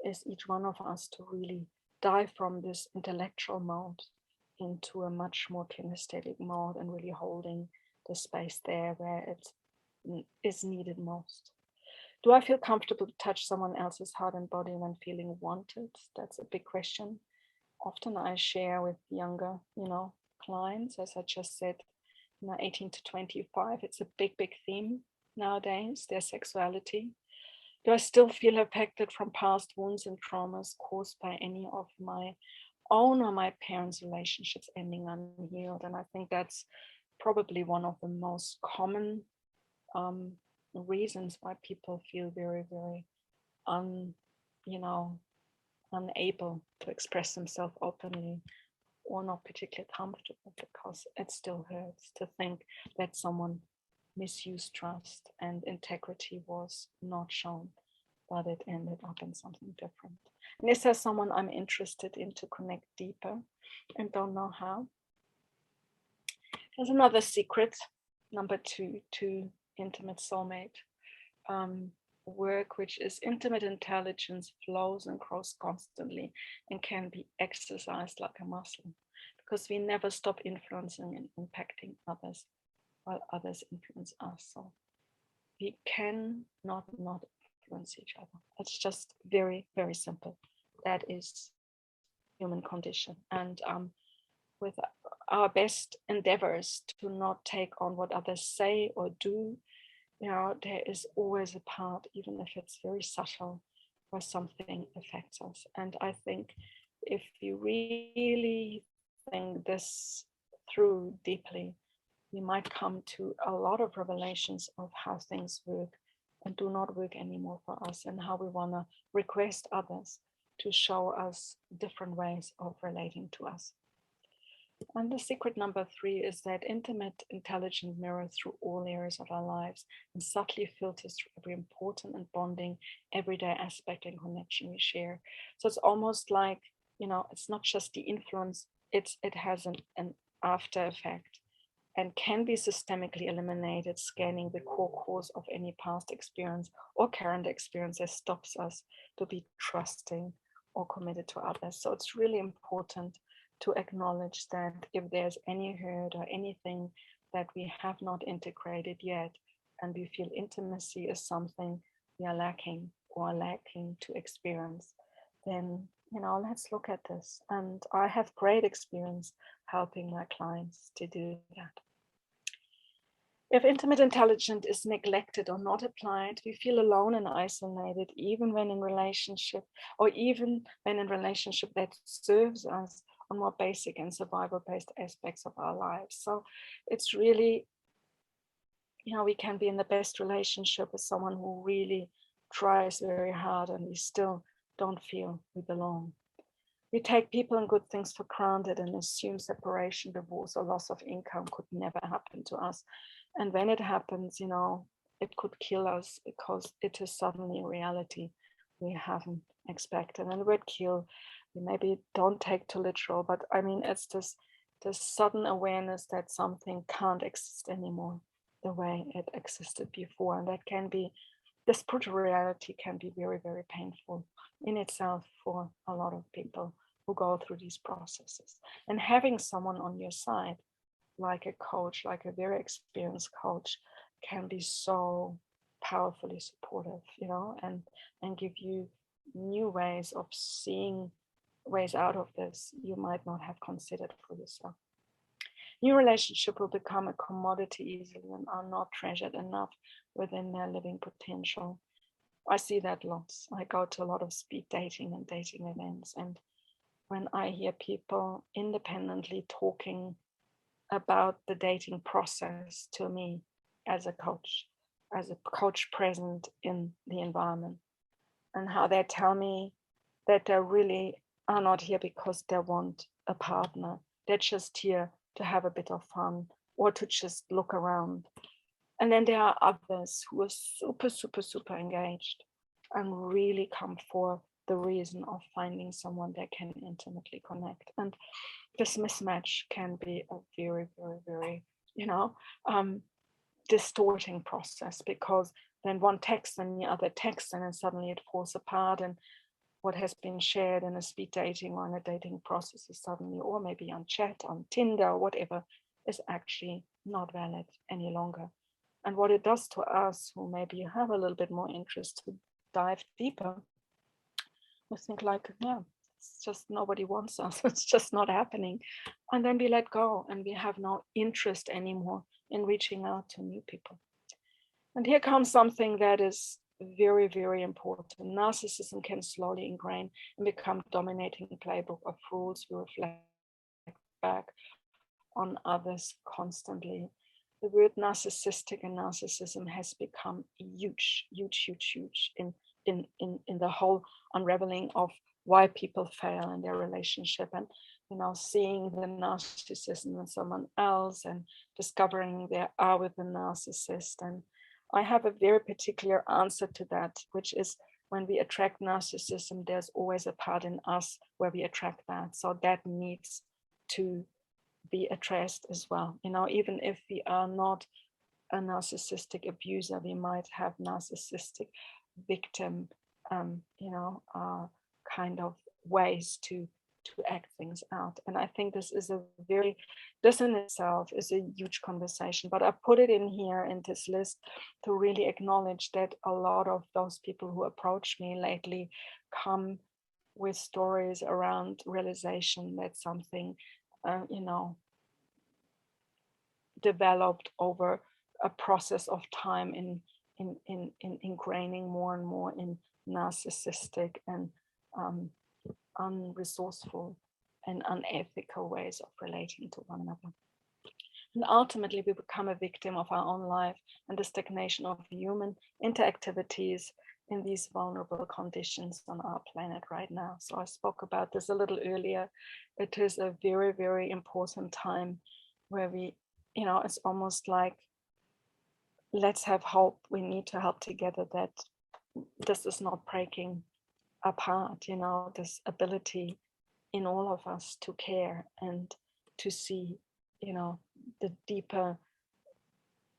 is each one of us to really dive from this intellectual mode into a much more kinesthetic mode, and really holding the space there where it is needed most. Do I feel comfortable to touch someone else's heart and body when feeling wanted? That's a big question. Often I share with younger, clients, as I just said, 18 to 25. It's a big, big theme nowadays, their sexuality. Do I still feel affected from past wounds and traumas caused by any of my own or my parents' relationships ending unhealed? And I think that's probably one of the most common reasons why people feel very, very unable to express themselves openly, or not particularly comfortable, because it still hurts to think that someone misused trust and integrity was not shown, but it ended up in something different. And is there someone I'm interested in to connect deeper and don't know how? There's another secret, number 2, to intimate soulmate work, which is intimate intelligence flows and grows constantly and can be exercised like a muscle, because we never stop influencing and impacting others while others influence us. So we can not influence each other. It's just very, very simple. That is human condition. And with our best endeavors to not take on what others say or do, there is always a part, even if it's very subtle, where something affects us. And I think if you really think this through deeply, we might come to a lot of revelations of how things work and do not work anymore for us, and how we want to request others to show us different ways of relating to us. And the secret number 3 is that intimate intelligence mirrors through all areas of our lives and subtly filters through every important and bonding everyday aspect and connection we share. So it's almost like, it's not just the influence, it has an after effect, and can be systemically eliminated. Scanning the core cause of any past experience or current experience that stops us to be trusting or committed to others. So it's really important to acknowledge that if there's any hurt or anything that we have not integrated yet, and we feel intimacy is something we are lacking, or lacking to experience, then, let's look at this. And I have great experience helping my clients to do that. If intimate intelligence is neglected or not applied, we feel alone and isolated, even when in relationship, or even when in relationship that serves us on more basic and survival-based aspects of our lives. So it's really, we can be in the best relationship with someone who really tries very hard and we still don't feel we belong. We take people and good things for granted and assume separation, divorce, or loss of income could never happen to us. And when it happens, it could kill us because it is suddenly a reality we haven't expected. And the word kill, we maybe don't take too literal, but I mean, it's this sudden awareness that something can't exist anymore the way it existed before. And that can be, this brutal reality can be very, very painful in itself for a lot of people who go through these processes. And having someone on your side, like a coach, like a very experienced coach, can be so powerfully supportive, and give you new ways of seeing ways out of this you might not have considered for yourself. New relationships will become a commodity easily and are not treasured enough within their living potential. I see that lots. I go to a lot of speed dating and dating events, and when I hear people independently talking about the dating process to me as a coach present in the environment, and how they tell me that they really are not here because they want a partner. They're just here to have a bit of fun or to just look around. And then there are others who are super, super, super engaged and really come for the reason of finding someone they can intimately connect. And this mismatch can be a very, very, very, distorting process, because then one texts and the other texts and then suddenly it falls apart, and what has been shared in a speed dating or in a dating process is suddenly, or maybe on chat, on Tinder or whatever, is actually not valid any longer. And what it does to us who maybe have a little bit more interest to dive deeper, we think like, yeah, it's just nobody wants us. It's just not happening. And then we let go and we have no interest anymore in reaching out to new people. And here comes something that is very, very important. Narcissism can slowly ingrain and become dominating playbook of rules we reflect back on others constantly. The word narcissistic and narcissism has become huge, huge, huge, huge in the whole unraveling of why people fail in their relationship, and seeing the narcissism in someone else and discovering they are with the narcissist. And I have a very particular answer to that, which is, when we attract narcissism, there's always a part in us where we attract that. So that needs to be addressed as well. Even if we are not a narcissistic abuser, we might have narcissistic victim, kind of ways to act things out. And I think this in itself is a huge conversation, but I put it in here in this list to really acknowledge that a lot of those people who approach me lately come with stories around realization that something, developed over a process of time in ingraining more and more in narcissistic and unresourceful and unethical ways of relating to one another. And ultimately, we become a victim of our own life and the stagnation of human interactivities in these vulnerable conditions on our planet right now. So I spoke about this a little earlier. It is a very, very important time where we, it's almost like, let's have hope. We need to help together that this is not breaking apart, this ability in all of us to care and to see, the deeper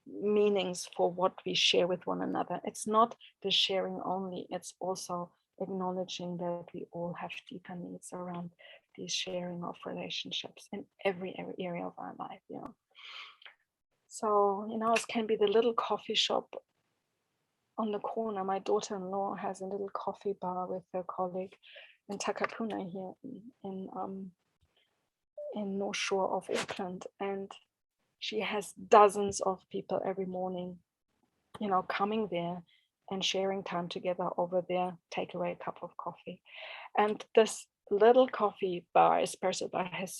meanings for what we share with one another. It's not the sharing only, it's also acknowledging that we all have deeper needs around the sharing of relationships in every area of our life, So, it can be the little coffee shop on the corner. My daughter-in-law has a little coffee bar with her colleague in Takapuna here in North Shore of Auckland, and she has dozens of people every morning, you know, coming there and sharing time together over their takeaway cup of coffee. And this little coffee bar, espresso bar, has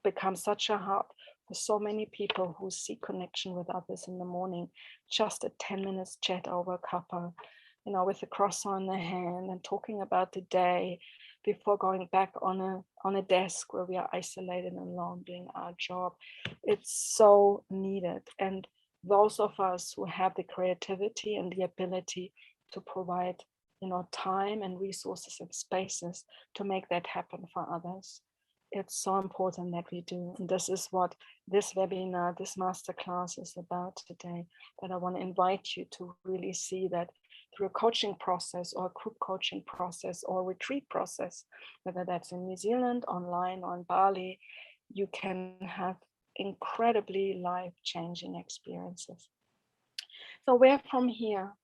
become such a hub for so many people who seek connection with others in the morning. Just a 10 minutes chat over a cuppa, you know, with a croissant in their hand and talking about the day before going back on a desk where we are isolated and alone doing our job. It's so needed. And those of us who have the creativity and the ability to provide, you know, time and resources and spaces to make that happen for others, it's so important that we do. And this is what this webinar, this masterclass is about today. But I want to invite you to really see that through a coaching process or a group coaching process or a retreat process, whether that's in New Zealand, online, or in Bali, you can have incredibly life-changing experiences. So where from here?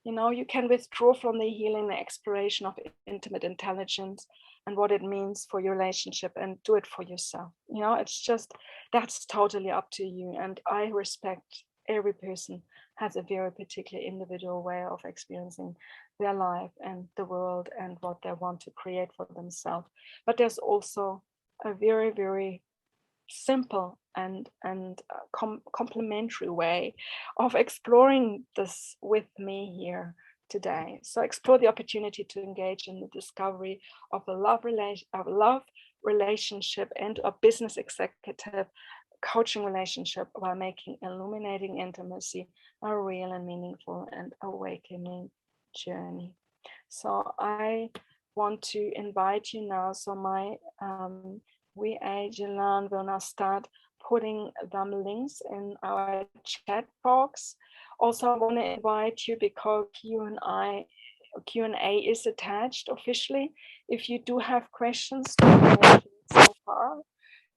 You know, you can withdraw from the healing, the exploration of intimate intelligence and what it means for your relationship, and do it for yourself. You know, it's just, that's totally up to you. And I respect every person has a very particular individual way of experiencing their life and the world and what they want to create for themselves. But there's also a very, very simple and complementary way of exploring this with me here today. So explore the opportunity to engage in the discovery of a love relationship and a business executive coaching relationship while making illuminating intimacy a real and meaningful and awakening journey. So I want to invite you now. So my Adriane will now start putting them links in our chat box. Also, I want to invite you, because Q&A is attached officially. If you do have questions so far,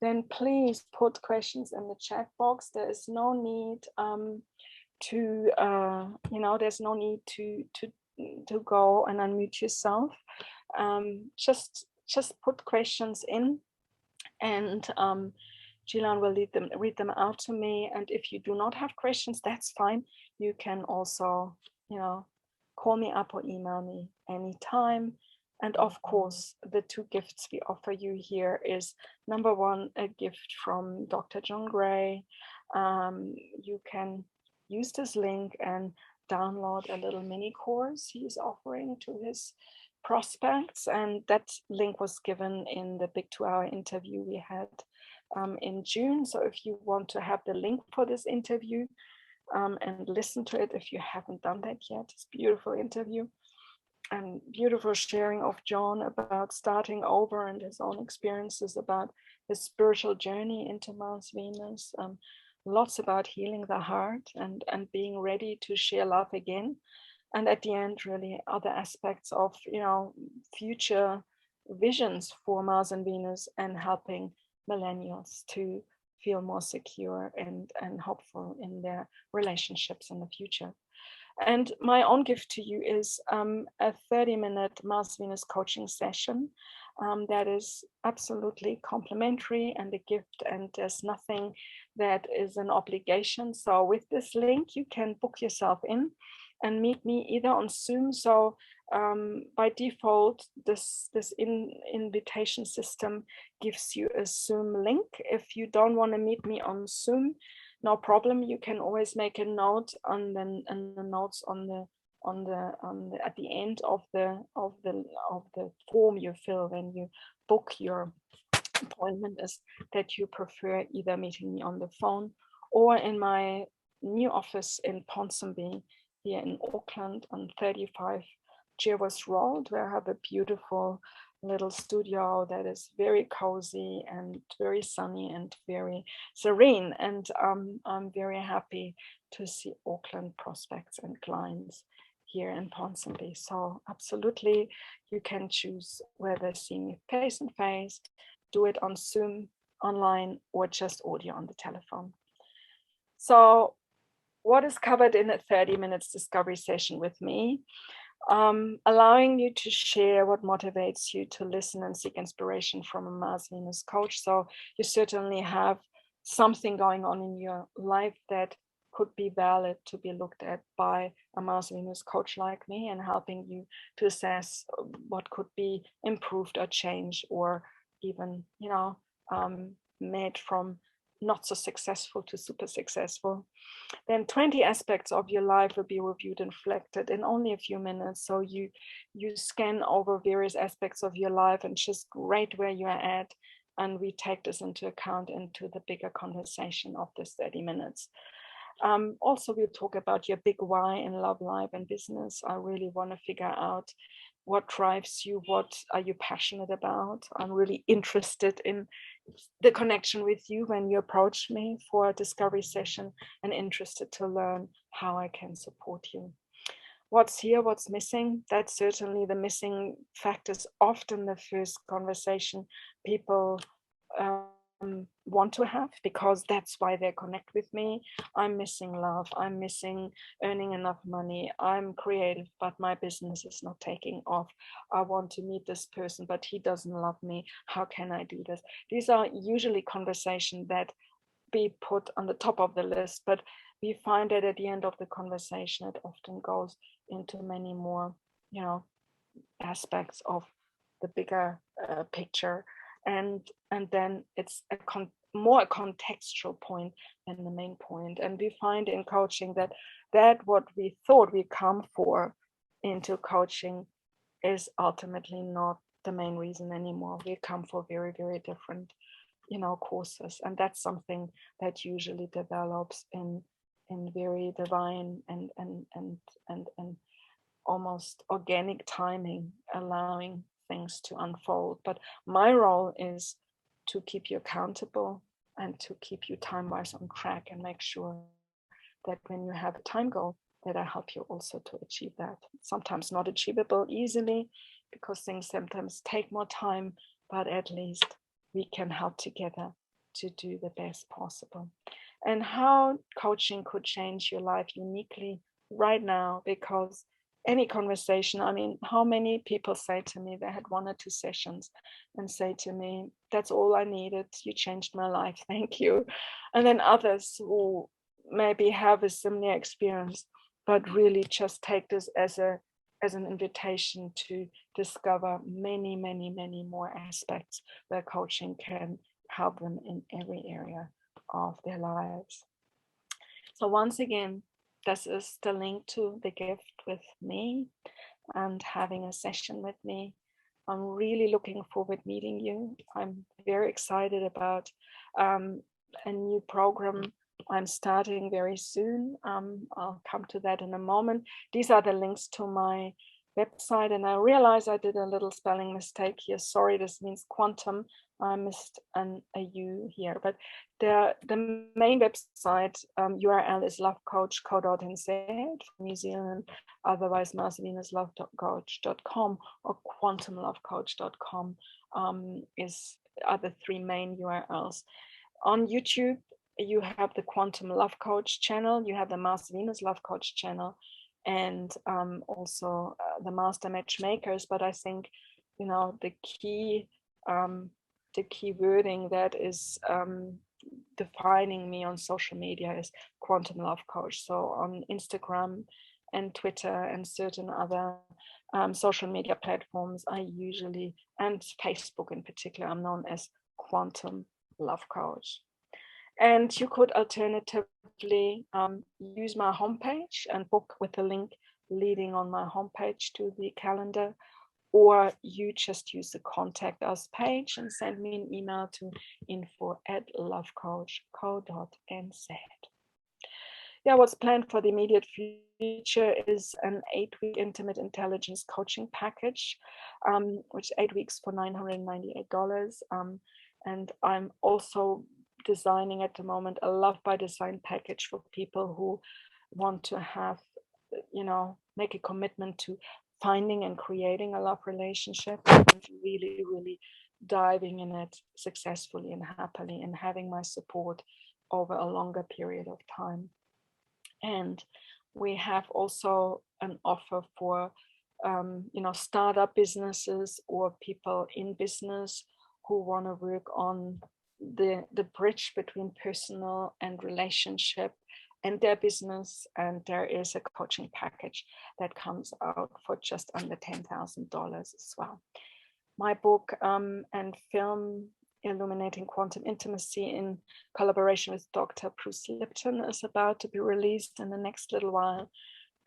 then please put questions in the chat box. There is no need there's no need to go and unmute yourself. Just put questions in, and Gilan will read them out to me. And if you do not have questions, that's fine. You can also, you know, call me up or email me anytime. And of course, the two gifts we offer you here is, number one, a gift from Dr. John Gray. You can use this link and download a little mini course he's offering to his prospects, and that link was given in the big 2-hour interview we had in June. So if you want to have the link for this interview and listen to it, if you haven't done that yet, it's a beautiful interview and beautiful sharing of John about starting over and his own experiences about his spiritual journey into Mars Venus. Lots about healing the heart and being ready to share love again. And at the end, really other aspects of, you know, future visions for Mars and Venus, and helping millennials to feel more secure and hopeful in their relationships in the future. And my own gift to you is a 30-minute Mars Venus coaching session that is absolutely complimentary and a gift, and there's nothing that is an obligation. So with this link, you can book yourself in and meet me either on Zoom. So by default, this invitation system gives you a Zoom link. If you don't want to meet me on Zoom, no problem. You can always make a note on the notes at the end of the form you fill when you book your appointment, is that you prefer either meeting me on the phone or in my new office in Ponsonby here in Auckland on 35 Jervis Road, where I have a beautiful little studio that is very cozy and very sunny and very serene. And I'm very happy to see Auckland prospects and clients here in Ponsonby. So absolutely, you can choose whether seeing me face to face, do it on Zoom, online, or just audio on the telephone. So what is covered in a 30 minutes discovery session with me? Allowing you to share what motivates you to listen and seek inspiration from a Mars Venus coach. So you certainly have something going on in your life that could be valid to be looked at by a Mars Venus coach like me, and helping you to assess what could be improved or changed, or even, made from not so successful to super successful. Then 20 aspects of your life will be reviewed and reflected in only a few minutes. So you scan over various aspects of your life and just rate where you are at. And we take this into account into the bigger conversation of this 30 minutes. Also, we'll talk about your big why in love, life, and business. I really want to figure out what drives you, what are you passionate about. I'm really interested in the connection with you when you approach me for a discovery session, and interested to learn how I can support you. What's here, what's missing? That's certainly the missing factors. Often the first conversation people want to have, because that's why they connect with me. I'm missing love. I'm missing earning enough money. I'm creative, but my business is not taking off. I want to meet this person, but he doesn't love me. How can I do this? These are usually conversations that be put on the top of the list, but we find that at the end of the conversation, it often goes into many more, aspects of the bigger picture. And then it's more a contextual point than the main point. And we find in coaching that what we thought we come for into coaching is ultimately not the main reason anymore. We come for very, very different, courses. And that's something that usually develops in very divine and almost organic timing, allowing things to unfold. But my role is to keep you accountable and to keep you time-wise on track, and make sure that when you have a time goal, that I help you also to achieve that. Sometimes not achievable easily, because things sometimes take more time, but at least we can help together to do the best possible. And how coaching could change your life uniquely right now, because any conversation, I mean, how many people say to me they had 1 or 2 sessions and say to me, that's all I needed, you changed my life, thank you. And then others who maybe have a similar experience, but really just take this as an invitation to discover many, many, many more aspects where coaching can help them in every area of their lives. So once again, this is the link to the gift with me and having a session with me. I'm really looking forward to meeting you. I'm very excited about a new program I'm starting very soon. I'll come to that in a moment. These are the links to my website, and I realize I did a little spelling mistake here. Sorry, this means quantum. I missed a U here, but the main website URL is lovecoach.co.nz from New Zealand, otherwise marsvenuslovecoach.com or quantumlovecoach.com are the 3 main URLs. On YouTube, you have the Quantum Love Coach channel, you have the Mars Venus Love Coach channel, and also the Master Matchmakers. But I think, the key wording that is defining me on social media is Quantum Love Coach. So on Instagram and Twitter and certain other social media platforms, I usually, and Facebook in particular, I'm known as Quantum Love Coach. And you could alternatively use my homepage and book with a link leading on my homepage to the calendar, or you just use the contact us page and send me an email to info@lovecoach.co.nz. Yeah, what's planned for the immediate future is an 8-week intimate intelligence coaching package, which 8 weeks for $998. And I'm also designing at the moment a Love by Design package for people who want to have, make a commitment to finding and creating a love relationship, and really, really diving in it successfully and happily, and having my support over a longer period of time. And we have also an offer for startup businesses or people in business who want to work on the bridge between personal and relationship and their business. And there is a coaching package that comes out for just under $10,000 as well. My book and film, Illuminating Quantum Intimacy, in collaboration with Dr. Coach Ltd, is about to be released in the next little while.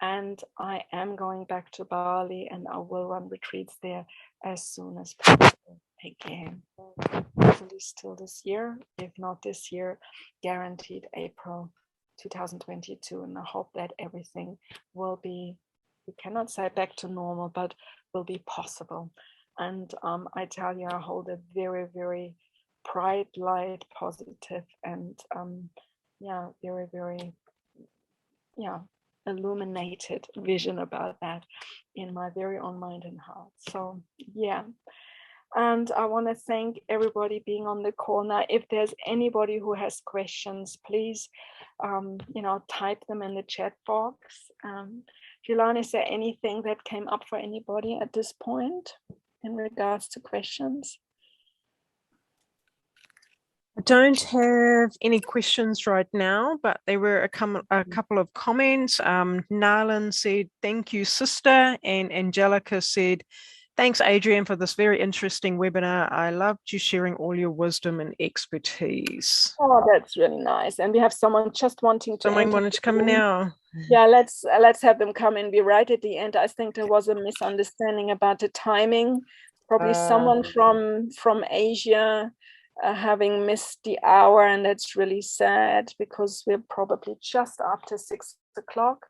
And I am going back to Bali, and I will run retreats there as soon as possible again. Hopefully still this year, if not this year, guaranteed April 2022. And I hope that everything will be, we cannot say back to normal, but will be possible. And I tell you, I hold a very, very bright, light, positive, and very, very, illuminated vision about that in my very own mind and heart. So yeah. And I want to thank everybody being on the call. Now, if there's anybody who has questions, please, type them in the chat box. Julian, is there anything that came up for anybody at this point in regards to questions? I don't have any questions right now, but there were a couple of comments. Narlan said, "Thank you, sister." And Angelica said, "Thanks, Adriane, for this very interesting webinar. I loved you sharing all your wisdom and expertise." Oh, that's really nice. And we have someone just wanting to Someone wanted to come in now. Yeah, let's have them come in. We're right at the end. I think there was a misunderstanding about the timing. Probably someone from Asia having missed the hour, and that's really sad because we're probably just after 6 o'clock.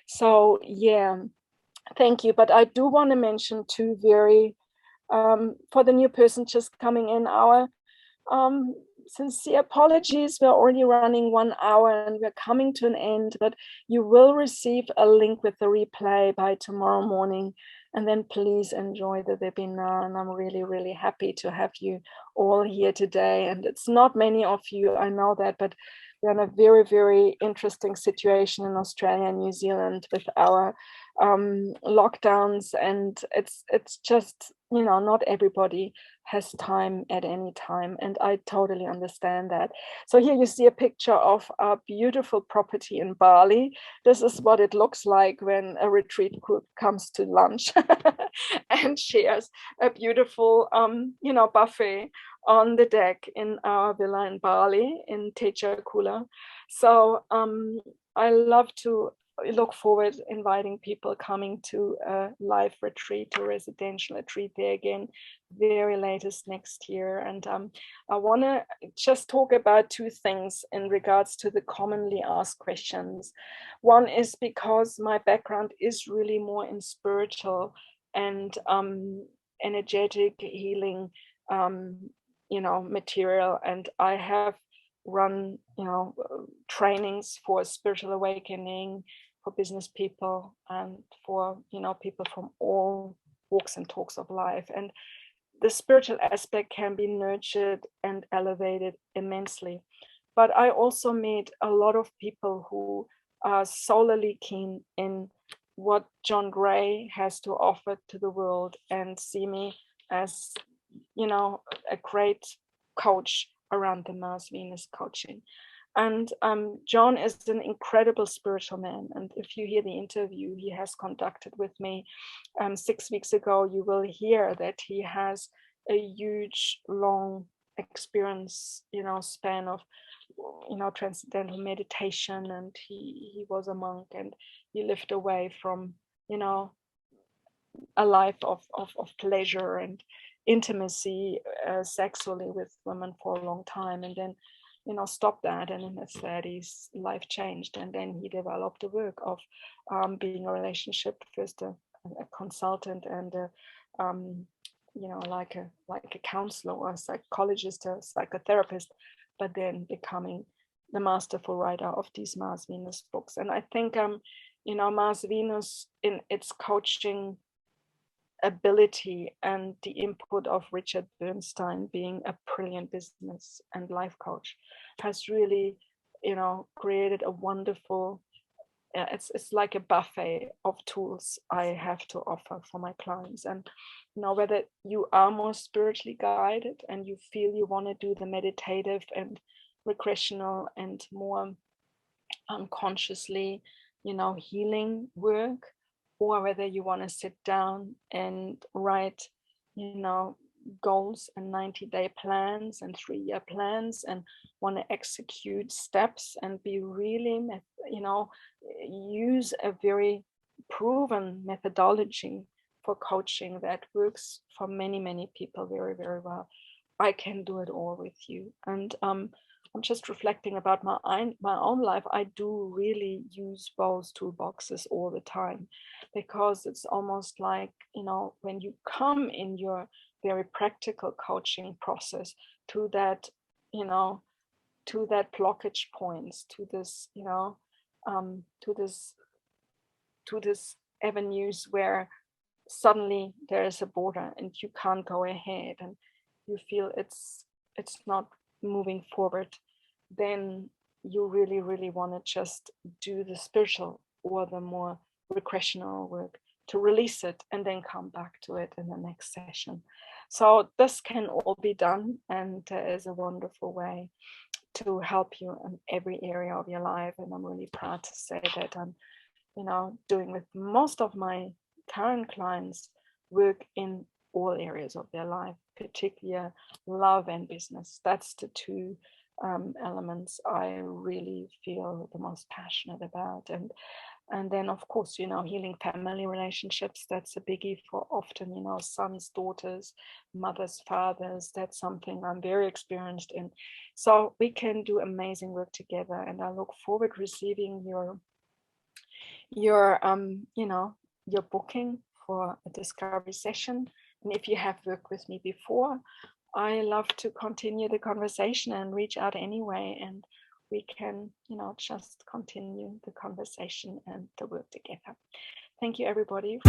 So yeah, thank you. But I do want to mention two very, for the new person just coming in, our sincere apologies. We're already running 1 hour and we're coming to an end, but you will receive a link with the replay by tomorrow morning. And then please enjoy the webinar. And I'm really, really happy to have you all here today. And it's not many of you, I know that, but we're in a very, very interesting situation in Australia and New Zealand with our lockdowns. And it's just, not everybody has time at any time. And I totally understand that. So here you see a picture of our beautiful property in Bali. This is what it looks like when a retreat group comes to lunch and shares a beautiful, buffet on the deck in our villa in Bali in Tejakula. So I love to look forward inviting people coming to a live retreat or residential retreat there again, very latest next year. And I want to just talk about two things in regards to the commonly asked questions. One is because my background is really more in spiritual and energetic healing, material, and I have run trainings for spiritual awakening for business people and for people from all walks and talks of life. And the spiritual aspect can be nurtured and elevated immensely. But I also meet a lot of people who are solely keen in what John Gray has to offer to the world and see me as a great coach around the Mars Venus coaching. And John is an incredible spiritual man. And if you hear the interview he has conducted with me 6 weeks ago, you will hear that he has a huge, long experience, span of, transcendental meditation. And he was a monk and he lived away from, a life of pleasure and intimacy sexually with women for a long time, and then stopped that, and in his 30s life changed, and then he developed the work of being a relationship first a consultant and like a counselor or a psychologist, a psychotherapist, but then becoming the masterful writer of these Mars Venus books. And I think Mars Venus, in its coaching ability and the input of Richard Bernstein, being a brilliant business and life coach, has really created a wonderful it's like a buffet of tools I have to offer for my clients. And whether you are more spiritually guided and you feel you want to do the meditative and recreational and more unconsciously, healing work, or whether you want to sit down and write, goals and 90-day plans and 3-year plans and want to execute steps and be really, use a very proven methodology for coaching that works for many, many people very, very well. I can do it all with you. And I'm just reflecting about my own life. I do really use both toolboxes all the time, because it's almost like, when you come in your very practical coaching process to that, to that blockage points, to this, to this avenues where suddenly there is a border and you can't go ahead and you feel it's not moving forward, then you really, really want to just do the spiritual or the more recreational work to release it and then come back to it in the next session. So this can all be done, and there is a wonderful way to help you in every area of your life. And I'm really proud to say that I'm, doing with most of my current clients work in all areas of their life, particularly love and business. That's the two elements I really feel the most passionate about. And then, of course, healing family relationships, that's a biggie for often, sons, daughters, mothers, fathers. That's something I'm very experienced in. So we can do amazing work together. And I look forward to receiving your booking for a discovery session. And if you have worked with me before, I love to continue the conversation and reach out anyway. And we can, just continue the conversation and the work together. Thank you, everybody.